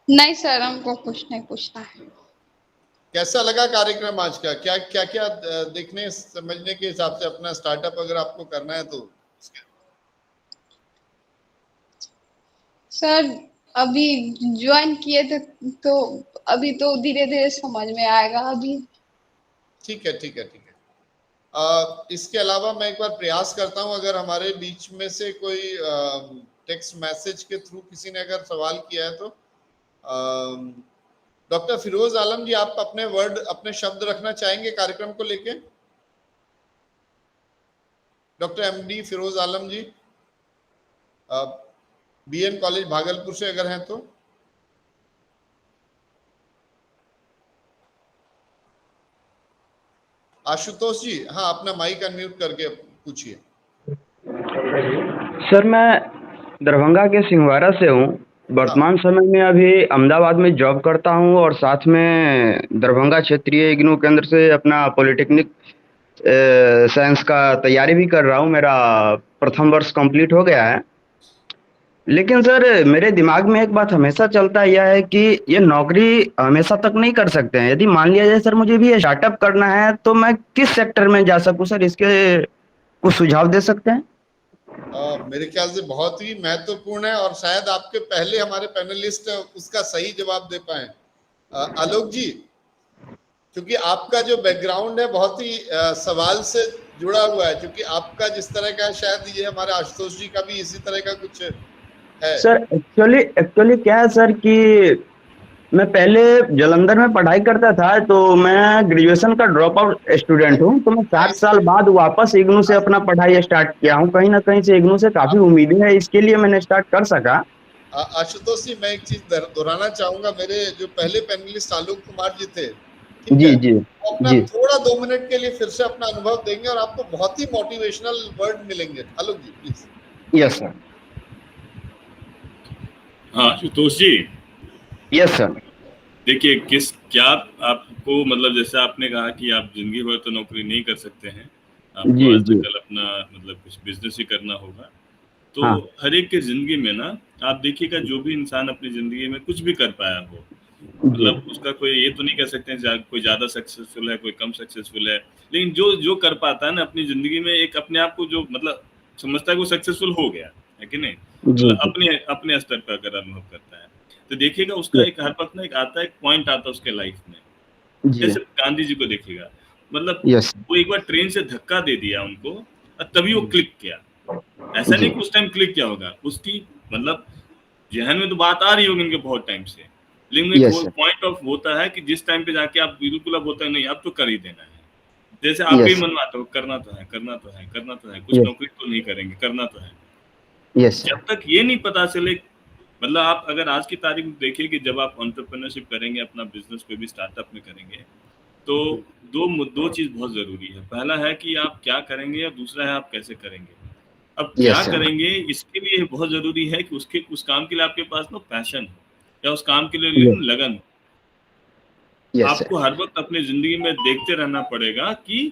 नहीं सर, हमको कुछ नहीं पूछना है। कैसा लगा कार्यक्रम आज का? क्या देखने समझने के हिसाब से अपना स्टार्टअप अगर आपको करना है तो? सर अभी ज्वाइन किए थे, तो अभी तो धीरे धीरे समझ में आएगा अभी। ठीक है, ठीक है, ठीक है। इसके अलावा मैं एक बार प्रयास करता हूं, अगर हमारे बीच में से कोई टेक्स्ट मैसेज के थ्रू किसी ने अगर सवाल किया है तो डॉक्टर फिरोज आलम जी, आप अपने शब्द रखना चाहेंगे कार्यक्रम को लेके? डॉक्टर एमडी फिरोज आलम जी, बीएन कॉलेज भागलपुर से अगर हैं तो। आशुतोष जी, हाँ, अपना माइक अनम्यूट करके पूछिए। सर, मैं दरभंगा के सिंहवाड़ा से हूँ। वर्तमान समय में अभी अहमदाबाद में जॉब करता हूँ और साथ में दरभंगा क्षेत्रीय इग्नू केंद्र से अपना पॉलिटेक्निक साइंस का तैयारी भी कर रहा हूँ। मेरा प्रथम वर्ष कंप्लीट हो गया है। लेकिन सर, मेरे दिमाग में एक बात हमेशा चलता यह है कि ये नौकरी हमेशा तक नहीं कर सकते हैं। यदि मान लिया जाए सर मुझे भी ये स्टार्टअप करना है, तो मैं किस सेक्टर में जा सकूं सर? इसके कुछ सुझाव दे सकते हैं? मेरे ख्याल से बहुत ही महत्वपूर्ण है और शायद आपके पहले हमारे पैनलिस्ट उसका सही जवाब दे पाए। आलोक जी, क्योंकि आपका जो बैकग्राउंड है बहुत ही सवाल से जुड़ा हुआ है, क्योंकि आपका जिस तरह का है, शायद ये हमारे आशुतोष जी का भी इसी तरह का कुछ है। सर, एक्चुअली क्या है सर कि मैं पहले जालंधर में पढ़ाई करता था, तो मैं ग्रेजुएशन का ड्रॉप आउट स्टूडेंट हूँ। तो मैं 7 साल बाद वापस इग्नू से अपना पढ़ाई स्टार्ट किया हूँ। कहीं ना कहीं से इग्नू से काफी उम्मीदें हैं, इसके लिए मैंने स्टार्ट कर सका। आशुतोष जी, मैं एक चीज दोहराना चाहूंगा। मेरे जो पहले पैनलिस्ट आलोक कुमार जी थे, जी, अपना थोड़ा 2 मिनट के लिए फिर से अपना अनुभव देंगे और आपको बहुत ही मोटिवेशनल वर्ड मिलेंगे। आलोक जी, प्लीज। Yes sir. हाँ आशुतोष जी। Yes sir. देखिए, क्या आपको, मतलब जैसे आपने कहा कि आप जिंदगी भर तो नौकरी नहीं कर सकते हैं, आपको आजकल अपना मतलब कुछ बिजनेस ही करना होगा। तो हर एक के जिंदगी में ना, आप देखिएगा, जो भी इंसान अपनी जिंदगी में कुछ भी कर पाया हो, मतलब उसका कोई ये तो नहीं कह सकते हैं कोई ज्यादा सक्सेसफुल है, कोई कम सक्सेसफुल है, लेकिन जो कर पाता है ना अपनी जिंदगी में, एक अपने आप को जो मतलब समझता है वो सक्सेसफुल हो गया है कि नहीं, मतलब अपने स्तर पर अगर अनुभव करता है, तो देखिएगा उसका एक हर वक्त ना एक आता है, एक पॉइंट आता है उसके लाइफ में। जैसे गांधी जी को देखिएगा, मतलब वो एक बार ट्रेन से धक्का दे दिया उनको, तभी वो क्लिक किया। ऐसा नहीं कि उस टाइम क्लिक किया होगा, उसकी मतलब जहन में तो बात आ रही होगी उनके बहुत टाइम से, लेकिन एक पॉइंट ऑफ होता है कि जिस टाइम पे जाके आप बिल्कुल अब होता है नहीं, अब तो कर ही देना है। जैसे आपके मन में आता हो करना तो है, कुछ नौकरी तो नहीं करेंगे, करना तो है। जब तक ये नहीं पता चले, मतलब आप अगर आज की तारीख में देखिए कि जब आप एंटरप्रेन्योरशिप करेंगे, अपना बिजनेस कोई भी स्टार्टअप में करेंगे, तो दो चीज बहुत जरूरी है। पहला है कि आप क्या करेंगे और दूसरा है आप कैसे करेंगे। अब क्या करेंगे, इसके लिए बहुत जरूरी है कि उस काम के लिए आपके पास ना पैशन हो, या उस काम के लिए लगन हो। आपको हर वक्त अपनी जिंदगी में देखते रहना पड़ेगा कि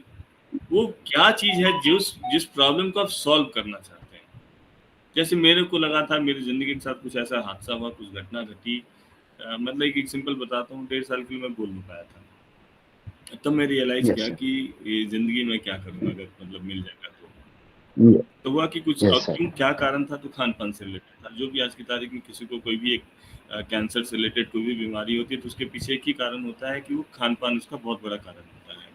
वो क्या चीज है जिस प्रॉब्लम को आप सॉल्व करना चाहते हैं। जैसे मेरे को लगा था, मेरी जिंदगी के साथ कुछ ऐसा हादसा हुआ, कुछ घटना घटी, मतलब एक सिंपल बताता हूँ, 1.5 साल के लिए मैं बोल नहीं पाया था। तब मैं रियलाइज किया कि ये जिंदगी में क्या करूँगा अगर मतलब मिल जाएगा तो हुआ कि कुछ क्यों क्या कारण था, तो खान पान से रिलेटेड था। जो भी आज की तारीख में किसी को कोई भी एक कैंसर से रिलेटेड कोई भी बीमारी होती है, तो उसके पीछे एक ही कारण होता है कि वो खान पान उसका बहुत बड़ा कारण होता है,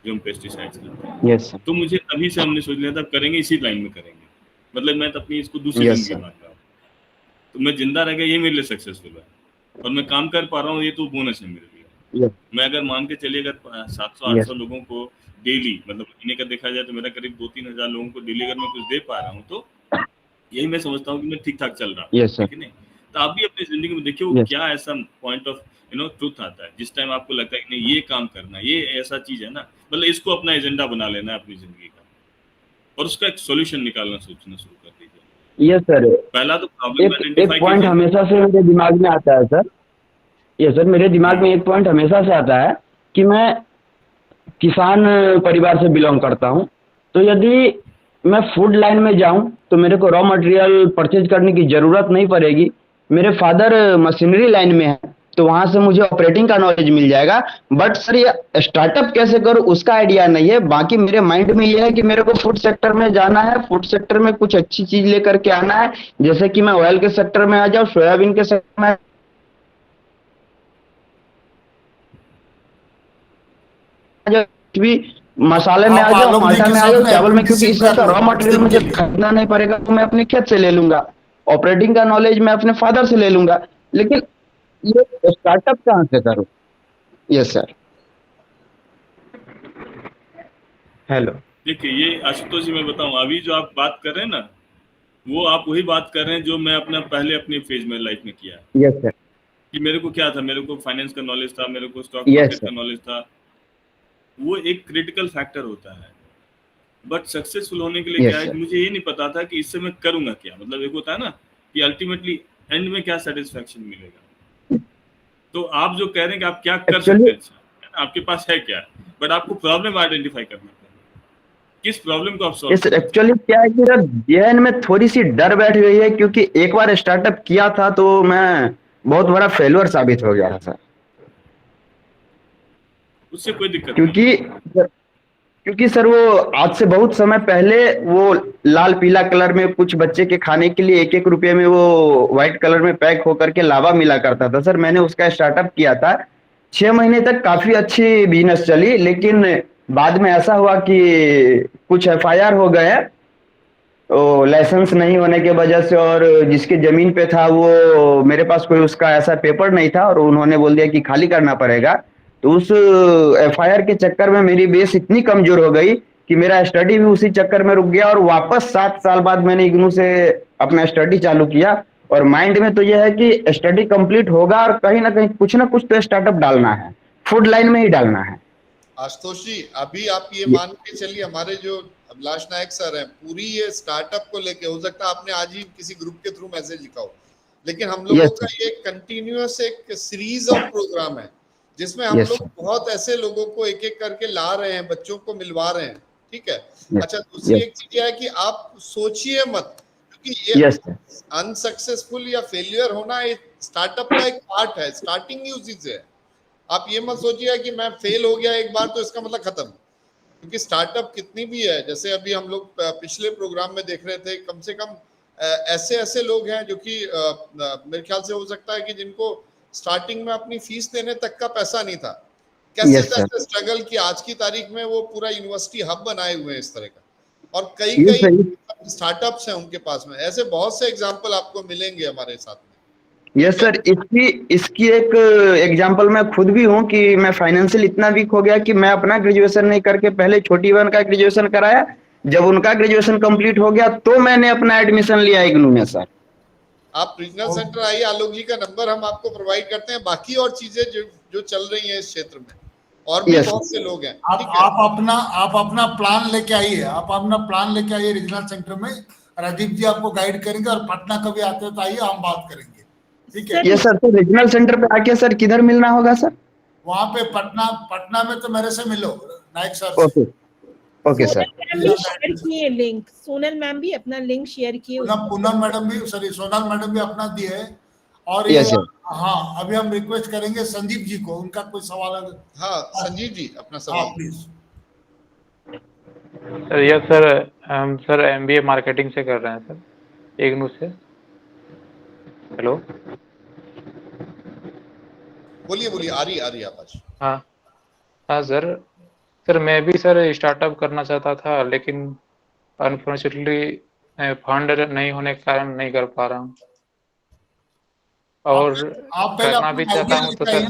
जो हम पेस्टिसाइड्स लेते हैं। तो मुझे तभी से हमने सोच लिया था करेंगे इसी लाइन में करेंगे, मतलब मैं तो अपनी इसको दूसरी जिंदगी मान रहा हूँ, तो मैं जिंदा रह गया, ये मेरे लिए सक्सेसफुल है और मैं काम कर पा रहा हूँ, ये तो बोनस है मेरे लिए। मैं अगर मान के चलिए अगर 700-800 लोगों को डेली, मतलब महीने का देखा जाए तो मेरा करीब 2-3 हज़ार लोगों को डेली अगर मैं कुछ दे पा रहा हूँ, तो यही मैं समझता हूँ कि मैं ठीक ठाक चल रहा हूँ, ठीक है नहीं। तो आप भी अपनी जिंदगी में देखिए वो क्या ऐसा पॉइंट ऑफ ट्रुथ आता है जिस टाइम आपको लगता है कि नहीं ये काम करना, ये ऐसा चीज है ना, मतलब इसको अपना एजेंडा बना लेना है अपनी जिंदगी का, और उसका एक सोल्यूशन निकालना सोचना शुरू कर दीजिए। Yes sir. पहला तो प्रॉब्लम आइडेंटिफाई, एक पॉइंट हमेशा से मेरे दिमाग में आता है सर। यस सर, मेरे दिमाग में एक पॉइंट हमेशा से आता है कि मैं किसान परिवार से बिलोंग करता हूं, तो यदि मैं फूड लाइन में जाऊं तो मेरे को रॉ मटेरियल परचेज करने की ज़रूरत नहीं पड़ेगी। मेरे फादर मशीनरी लाइन में है, तो वहां से मुझे ऑपरेटिंग का नॉलेज मिल जाएगा। बट सर ये स्टार्टअप कैसे करूं उसका आइडिया नहीं है। बाकी मेरे माइंड में ये है कि मेरे को फूड सेक्टर में जाना है, फूड सेक्टर में कुछ अच्छी चीज लेकर के आना है, जैसे कि मैं ऑयल के सेक्टर में आ जाऊं, सोयाबीन के सेक्टर में भी, मसाले में आ आप जाओ, आलोक जी आटा के में आ साथ जाओ, में चावल में, क्योंकि apprenticeship इसका कर लो रॉ कुछ मटेरियल दिन मुझे के लिए। खरीदना नहीं पड़ेगा, तो मैं अपने खेत से ले लूंगा। ऑपरेटिंग का नॉलेज मैं अपने फादर से ले लूंगा। लेकिन ये स्टार्टअप कहाँ से करूं? Yes sir. हेलो। देखिए, ये आशुतोष जी मैं बताऊं, अभी जो आप बात कर रहे हैं ना, वो आप वही बात कर रहे हैं जो मैं अपना पहले अपनी फेज में लाइफ में किया है। Yes sir. कि मेरे को क्या था, मेरे को फाइनेंस का नॉलेज था, मेरे को स्टॉक Yes, मार्केट sir. का नॉलेज था। वो एक क्रिटिकल फैक्टर होता है। बट सक्सेसफुल होने के लिए Yes, क्या है, sir. मुझे ये नहीं पता था कि इससे मैं करूंगा क्या। मतलब एक होता है ना कि अल्टीमेटली एंड में क्या सेटिस्फेक्शन मिलेगा। तो आप जो कह रहे हैं कि आप क्या कर सकते Actually- हैं, है ना, आपके पास है क्या, बट आपको प्रॉब्लम आइडेंटिफाई करना पड़ेगा, किस प्रॉब्लम को आप सॉल्व यस एक्चुअली क्या है कि सर जहन में थोड़ी सी डर बैठ गई है, क्योंकि एक बार स्टार्टअप किया था तो मैं बहुत बड़ा फेल्यूर साबित हो गया था सर। उससे कोई दिक्कत नहीं। क्योंकि सर वो आज से बहुत समय पहले वो लाल पीला कलर में कुछ बच्चे के खाने के लिए 1-1 रुपये में वो व्हाइट कलर में पैक होकर के लावा मिला करता था सर। मैंने उसका स्टार्टअप किया था। 6 महीने तक काफी अच्छी बिजनेस चली, लेकिन बाद में ऐसा हुआ कि कुछ FIR हो गए, तो लाइसेंस नहीं होने के वजह से, और जिसके जमीन पे था वो मेरे पास कोई उसका ऐसा पेपर नहीं था, और उन्होंने बोल दिया कि खाली करना पड़ेगा। तो उस FIR के चक्कर में मेरी बेस इतनी कमजोर हो गई कि मेरा स्टडी भी उसी चक्कर में रुक गया, और वापस 7 साल बाद मैंने इग्नू से अपना स्टडी चालू किया। और माइंड में तो यह है कि स्टडी कंप्लीट होगा और कहीं ना कहीं कुछ ना कुछ तो स्टार्टअप डालना है, फूड लाइन में ही डालना है। आशुतोष जी, अभी आप ये मान के चलिए, हमारे जो अभिलाष नायक सर हैं, पूरी ये स्टार्टअप को लेके, हो सकता है आपने आज ही किसी ग्रुप के थ्रू मैसेज लिखा हो, लेकिन हम लोगों का ये कंटिन्यूअस एक सीरीज ऑफ प्रोग्राम है जिसमें हम लोग बहुत ऐसे लोगों को एक एक करके ला रहे हैं, बच्चों को मिलवा रहे हैं। ठीक है। अच्छा, दूसरी एक चीज है कि आप सोचिए मत, क्योंकि ये अनसक्सेसफुल या फेलियर होना एक स्टार्टअप का एक पार्ट है, स्टार्टिंग ही उसी से है। आप ये मत सोचिए कि मैं फेल हो गया एक बार तो इसका मतलब खत्म, क्योंकि स्टार्टअप कितनी भी है, जैसे अभी हम लोग पिछले प्रोग्राम में देख रहे थे, कम से कम ऐसे लोग हैं जो कि मेरे ख्याल से हो सकता है कि जिनको स्टार्टिंग में अपनी फीस देने तक का पैसा नहीं था, कैसे कैसे स्ट्रगल किया, आज की तारीख में वो पूरा यूनिवर्सिटी हब बनाए हुए हैं इस तरह का, और कई स्टार्टअप्स हैं उनके पास में। ऐसे बहुत से एग्जाम्पल आपको मिलेंगे हमारे साथ में। यस सर, इसकी एक एग्जांपल मैं खुद भी हूं कि मैं फाइनेंशियल इतना वीक हो गया कि मैं अपना ग्रेजुएशन नहीं करके पहले छोटी बहन का ग्रेजुएशन कराया। जब उनका ग्रेजुएशन कंप्लीट हो गया तो मैंने अपना एडमिशन लिया इग्नू में सर। आप रीजनल सेंटर आइए, आलोक जी का नंबर हम आपको प्रोवाइड करते हैं। बाकी और चीजें जो चल रही हैं इस क्षेत्र में, और भी बहुत से लोग हैं। आप अपना प्लान लेके आइए, रीजनल सेंटर में राजीव जी आपको गाइड करेंगे, और पटना कभी आते हो तो आइए, हम बात करेंगे। ठीक है। ये सर, तो रीजनल सेंटर पे आके सर किधर मिलना होगा सर? वहाँ पे पटना में तो मेरे से मिलो, नायक सर से। Okay sir. शेयर किए लिंक, सोनल मैम भी अपना लिंक शेयर किए, पूनम मैडम भी, सॉरी सोनल मैडम भी अपना दिए है। और ये हाँ, अभी हम रिक्वेस्ट करेंगे संजीव जी को, उनका कोई सवाल है? हाँ संजीव जी, अपना सवाल प्लीज। सर यस सर, हम सर MBA मार्केटिंग से कर रहे हैं सर, इग्नू से। हेलो, बोलिए, आ रही आवाज। हाँ सर मैं भी सर स्टार्टअप करना चाहता था, लेकिन अनफॉर्चुनेटली फंड नहीं होने के कारण नहीं कर पा रहा हूँ, और करना भी चाहता हूँ तो सर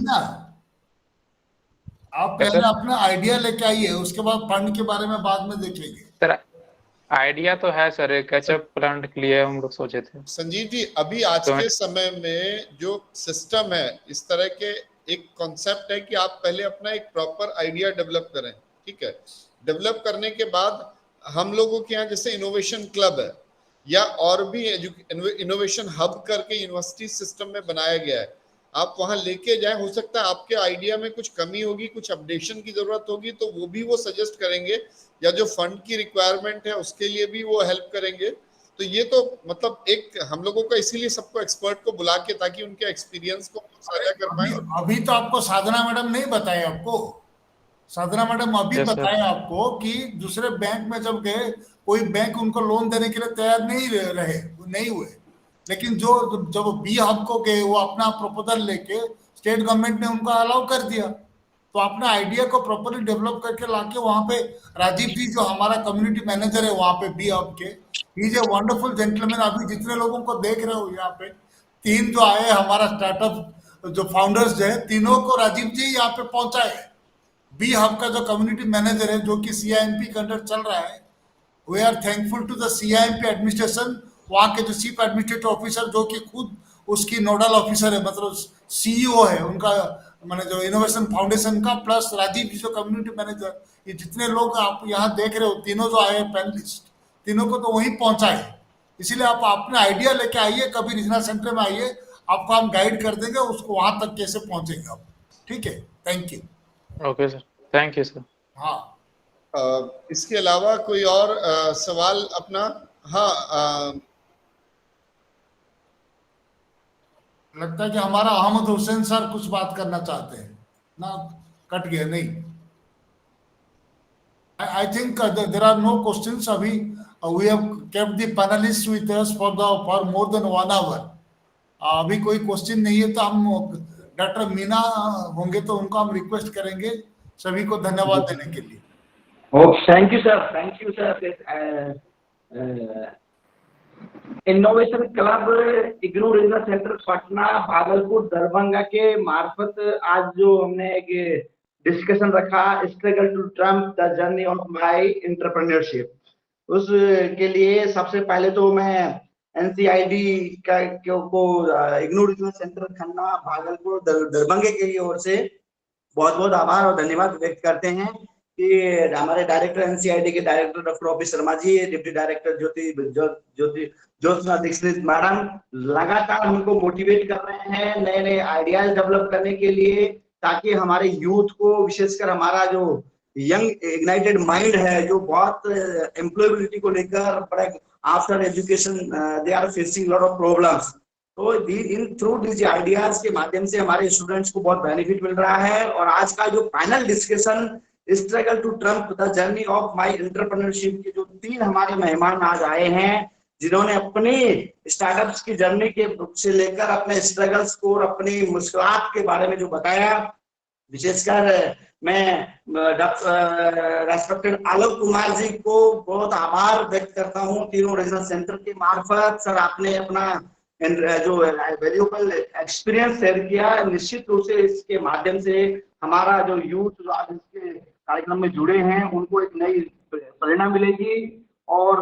आप पहले अपना आइडिया लेके आइए, उसके बाद फंड के बारे में बाद में देखेंगे। सर आइडिया तो है सर, कैचअप प्लांट के लिए हम लोग सोचे थे। संजीव जी, अभी आज के समय में जो सिस्टम है, इस तरह के एक कॉन्सेप्ट है कि आप पहले अपना एक प्रॉपर आइडिया डेवलप करें। ठीक है। डेवलप करने के बाद हम लोगों के यहाँ जैसे इनोवेशन क्लब है, या और भी इनोवेशन हब करके यूनिवर्सिटी सिस्टम में बनाया गया है, आप वहां लेके जाएं। हो सकता है आपके आइडिया में कुछ कमी होगी, कुछ अपडेशन की जरूरत होगी, तो वो भी वो सजेस्ट करेंगे, या जो फंड की रिक्वायरमेंट है उसके लिए भी वो हेल्प करेंगे। तो तो ये तो मतलब एक हम लोगों का इसीलिए सबको एक्सपर्ट को बुला के ताकि उनके एक्सपीरियंस को साझा कर पाए। अभी तो आपको साधना मैडम नहीं बताए, आपको साधना मैडम अभी Yes, sir. बताए आपको कि दूसरे बैंक में जब गए कोई बैंक उनको लोन देने के लिए तैयार नहीं रहे, नहीं हुए, लेकिन जब बी हब को गए वो अपना प्रपोजल लेके स्टेट गवर्नमेंट ने उनको अलाउ कर दिया। तो अपने आइडिया को प्रॉपरली डेवलप करके लाके वहां पे राजीव जी जो हमारा कम्युनिटी मैनेजर है वहां पे बी हब के, he is a wonderful gentleman. अभी जितने लोगों को देख रहे हो यहाँ पे 3 जो आए हमारा स्टार्टअप जो फाउंडर्स जो है, तीनों को राजीव जी यहाँ पे पहुंचाए। बी हब का जो कम्युनिटी मैनेजर है जो कि सीआईएमपी के अंडर चल रहा है, we are thankful to the CIMP administration, वहाँ के जो चीफ एडमिनिस्ट्रेटिव ऑफिसर जो कि खुद उसकी नोडल ऑफिसर है, मतलब सीईओ है उनका, मैंने जो इनोवेशन फाउंडेशन का, प्लस राजीव जी जो कम्युनिटी मैनेजर, ये जितने लोग आप यहाँ देख रहे हो तीनों जो आए पैनलिस्ट, तीनों को तो वहीं पहुंचाए। इसीलिए आप अपने आइडिया लेके आइए, कभी रीजनल सेंटर में आइए, आपको हम गाइड कर देंगे उसको वहां तक कैसे पहुंचेंगे आप। ठीक है, thank you. Okay sir, thank you sir. हाँ, इसके अलावा कोई और सवाल अपना? हाँ, लगता है कि हमारा अहमद हुसैन सर कुछ बात करना चाहते हैं ना, कट गया नहीं। I think there are no questions अभी। We have kept the panelist with us for more than 1 hour. अभी कोई क्वेश्चन नहीं है तो हम डॉक्टर मीना होंगे तो उनको हम रिक्वेस्ट करेंगे सभी को धन्यवाद देने के लिए। Thank you sir, thank you sir. Innovation club IGNOU regional centre Patna, Bhagalpur, Darbhanga के मार्फत आज जो हमने एक डिस्कशन रखा, struggle to triumph the journey of my entrepreneurship, उसके लिए सबसे पहले तो मैं एनसीआईडी को इग्नू रीजनल सेंटर खन्ना, भागलपुर, दरभंगा की ओर से बहुत बहुत आभार और धन्यवाद व्यक्त करते हैं कि हमारे डायरेक्टर एनसीआईडी के director doctor OP Sharma ji, deputy director Jyotsna Dikshit madam लगातार हमको मोटिवेट कर रहे हैं नए नए आइडियाज डेवलप करने के लिए, ताकि हमारे यूथ को, विशेषकर हमारा जो यंग इग्नाइटेड माइंड है जो बहुत एम्प्लॉयबिलिटी को लेकर after education they are facing lot of problems, तो इन थ्रू दीज आइडियाज के माध्यम से हमारे स्टूडेंट्स को बहुत बेनिफिट मिल रहा है। और आज का जो final discussion struggle to triumph the journey of my entrepreneurship के जो 3 हमारे मेहमान आज आए हैं, जिन्होंने अपने स्टार्टअप्स की जर्नी के से लेकर अपने स्ट्रगल्स को और अपनी मुश्किलात के बारे में जो बताया, विशेषकर मैं रेस्पेक्टेड आलोक कुमार जी को बहुत आभार व्यक्त करता हूं। तीनों रीजनल सेंटर के मार्फत सर आपने अपना जो वैल्यूएबल एक्सपीरियंस शेयर किया। निश्चित रूप से इसके माध्यम से हमारा जो यूथ जो आज इसके कार्यक्रम में जुड़े हैं उनको एक नई प्रेरणा मिलेगी और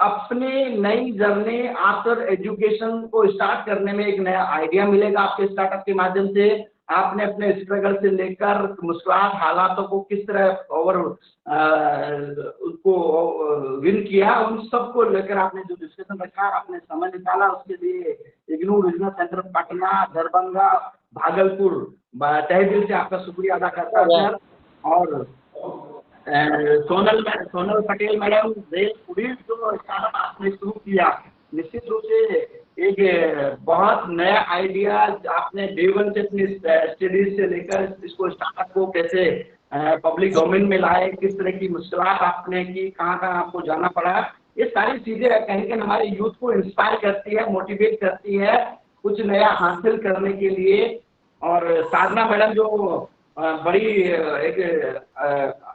अपने नई जर्नी आफ्टर एजुकेशन को स्टार्ट करने में एक नया आइडिया मिलेगा। आपके स्टार्टअप के माध्यम से आपने अपने स्ट्रगल से लेकर मुश्किलात हालातों को किस तरह उसको विन किया, उन सब को लेकर आपने जो डिस्कशन रखा, आपने समय निकाला, उसके लिए इग्नू रीजनल सेंटर पटना, दरभंगा, भागलपुर तहे दिल से आपका शुक्रिया अदा करता हूं सर। और सोनल पटेल मैडम, जो स्टार्टअप आपने शुरू किया, निश्चित रूप से एक बहुत नया आइडिया आपने डे 1 से अपनी स्टडीज से लेकर इसको स्टार्टअप को कैसे पब्लिक डोमेन में लाए, किस तरह की मुश्किलात आपने की, कहाँ आपको जाना पड़ा, ये सारी चीजें कहीं कहीं हमारे यूथ को इंस्पायर करती है, मोटिवेट करती है कुछ नया हासिल करने के लिए। और साधना मैडम जो बड़ी एक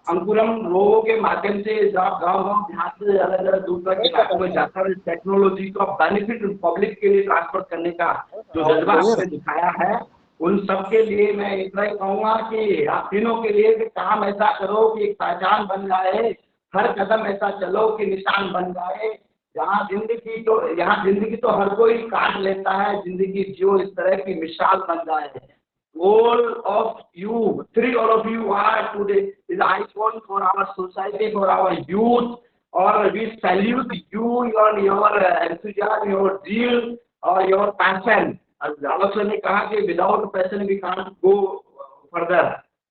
अंकुरम लोगों के माध्यम से गाँव देहात से अलग अलग दूर तक इलाकों में जाकर टेक्नोलॉजी को बेनिफिट पब्लिक के लिए ट्रांसफर करने का जो जज्बा आपने दिखाया है, उन सब के लिए मैं इतना ही कहूँगा कि आप तीनों के लिए कि काम ऐसा करो कि एक पहचान बन जाए, हर कदम ऐसा चलो कि निशान बन जाए। यहाँ जिंदगी तो हर कोई काट लेता है, जिंदगी जो इस तरह की मिसाल बन जाए। All of you, all of you are today is icon for our society, for our youth, or we salute you, your enthusiasm, your zeal, or your passion. Alok sir ने कहा कि without passion we can't go further.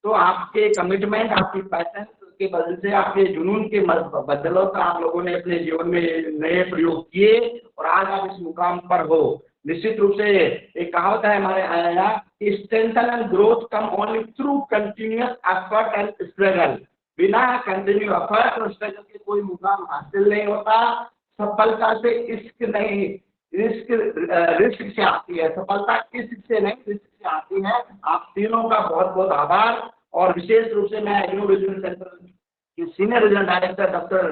तो आपके कमिटमेंट, आपकी पैशन के बदल से, आपके जुनून के बदौलत आप लोगों ने अपने जीवन में नए प्रयोग किए और आज आप इस मुकाम पर हो। निश्चित रूप से एक कहावत है हमारे यहाँ, strengthen and growth come only through continuous effort and struggle. बिना कंटिन्यू एफर्ट और स्ट्रगल के कोई मुकाम हासिल नहीं होता। सफलता से रिस्क से आती है, सफलता इश्क से नहीं, रिस्क से आती है। आप तीनों का बहुत बहुत आभार। और विशेष रूप से मैं इग्नू रीजनल सेंटर के senior regional director doctor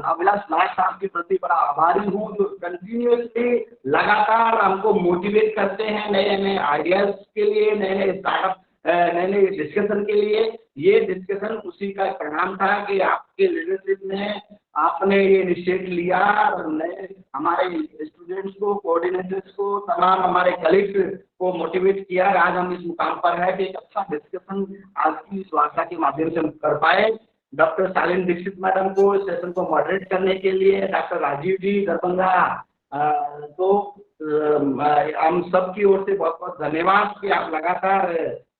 Abhilash Nayak साहब के प्रति बड़ा आभारी हूँ, जो कंटिन्यूसली लगातार हमको मोटिवेट करते हैं नए नए आइडियाज के लिए, नए नए स्टार्टअप, नए नए डिस्कशन के लिए। ये डिस्कशन उसी का परिणाम था कि आपके लीडरशिप में आपने ये इनिशिएट लिया और नए हमारे स्टूडेंट्स को, कोऑर्डिनेटर्स को, तमाम हमारे कलीग्स को मोटिवेट किया। आज हम इस मुकाम पर है कि एक अच्छा डिस्कशन आज की इस वार्ता के माध्यम से हम कर पाए। डॉक्टर शालीन दीक्षित मैडम को इस सेशन को मॉडरेट करने के लिए, डॉक्टर राजीव जी दरभंगा तो हम सब की ओर से बहुत बहुत धन्यवाद कि आप लगातार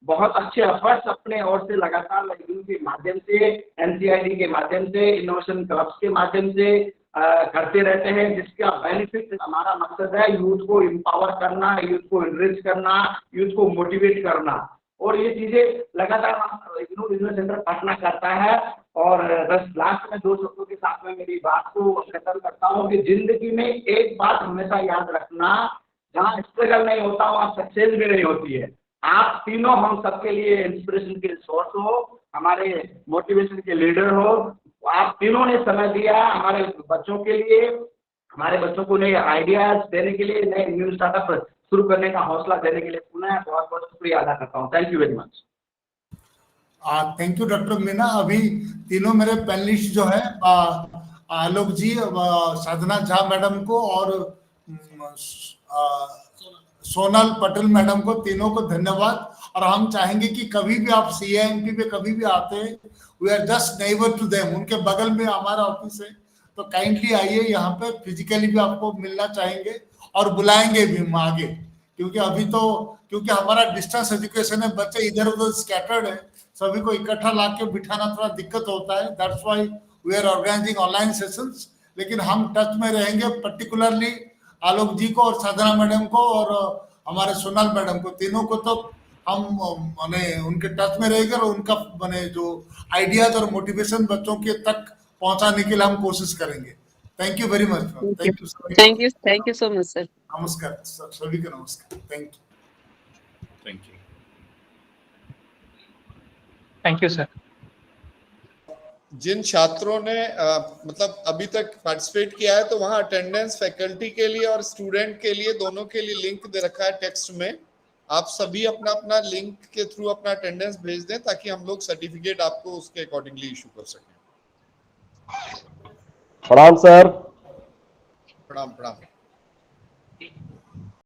बहुत अच्छे एफर्ट्स अपने ओर से लगातार इग्नू के माध्यम से, एनसीईआरटी के माध्यम से, इनोवेशन क्लब्स के माध्यम से करते रहते हैं, जिसका बेनिफिट हमारा मकसद है यूथ को एम्पावर करना, यूथ को एनरिच करना, यूथ को मोटिवेट करना। और ये चीजें लगातार इग्नू रीजनल सेंटर पटना करता है। और बस लास्ट में 2 शब्दों के साथ में मेरी बात को खत्म करता हूँ कि जिंदगी में एक बात हमेशा याद रखना, जहाँ स्ट्रगल नहीं होता वहाँ सक्सेस भी नहीं होती है। आप तीनों हम सबके लिए इंस्पिरेशन के सोर्स हो, हमारे मोटिवेशन के लीडर हो। आप तीनों ने समय दिया हमारे बच्चों के लिए, हमारे बच्चों को नए आइडियाज देने के लिए, नए न्यू स्टार्टअप शुरू करने का हौसला देने के लिए पुनः बहुत बहुत शुक्रिया अदा करता हूँ। Thank you very much. Thank you doctor Meena. अभी तीनों मेरे पैनलिस्ट जो है आलोक जी, साधना झा मैडम को और सोनल पटेल मैडम को, तीनों को धन्यवाद। और हम चाहेंगे कि कभी भी आप CIMT पे कभी भी आते हैं, we are just neighbour to them, उनके बगल में हमारा ऑफिस है, तो काइंडली आइए यहाँ पे, फिजिकली भी आपको मिलना चाहेंगे और बुलाएंगे भी हम आगे, क्योंकि अभी तो क्योंकि हमारा डिस्टेंस एजुकेशन है, बच्चे इधर उधर स्कैटर्ड है, सभी को इकट्ठा लाके बिठाना थोड़ा दिक्कत होता है। That's why we are organising online sessions. लेकिन हम टच में रहेंगे, पर्टिकुलरली आलोक जी को और साधना मैडम को और हमारे सोनल मैडम को, तीनों को तो हम माने उनके टच में रहेंगे और उनका माने जो आइडियाज और मोटिवेशन बच्चों के तक पहुंचाने के लिए हम कोशिश करेंगे। Thank you very much. Thank you so much sir. नमस्कार सभी को, नमस्कार। Thank you sir. जिन छात्रों ने मतलब अभी तक पार्टिसिपेट किया है, तो वहाँ अटेंडेंस फैकल्टी के लिए और स्टूडेंट के लिए, दोनों के लिए लिंक दे रखा है टेक्स्ट में। आप सभी अपना अपना लिंक के थ्रू अपना अटेंडेंस भेज दें, ताकि हम लोग सर्टिफिकेट आपको उसके अकॉर्डिंगली इशू कर सकें। प्रणाम सर। प्रणाम।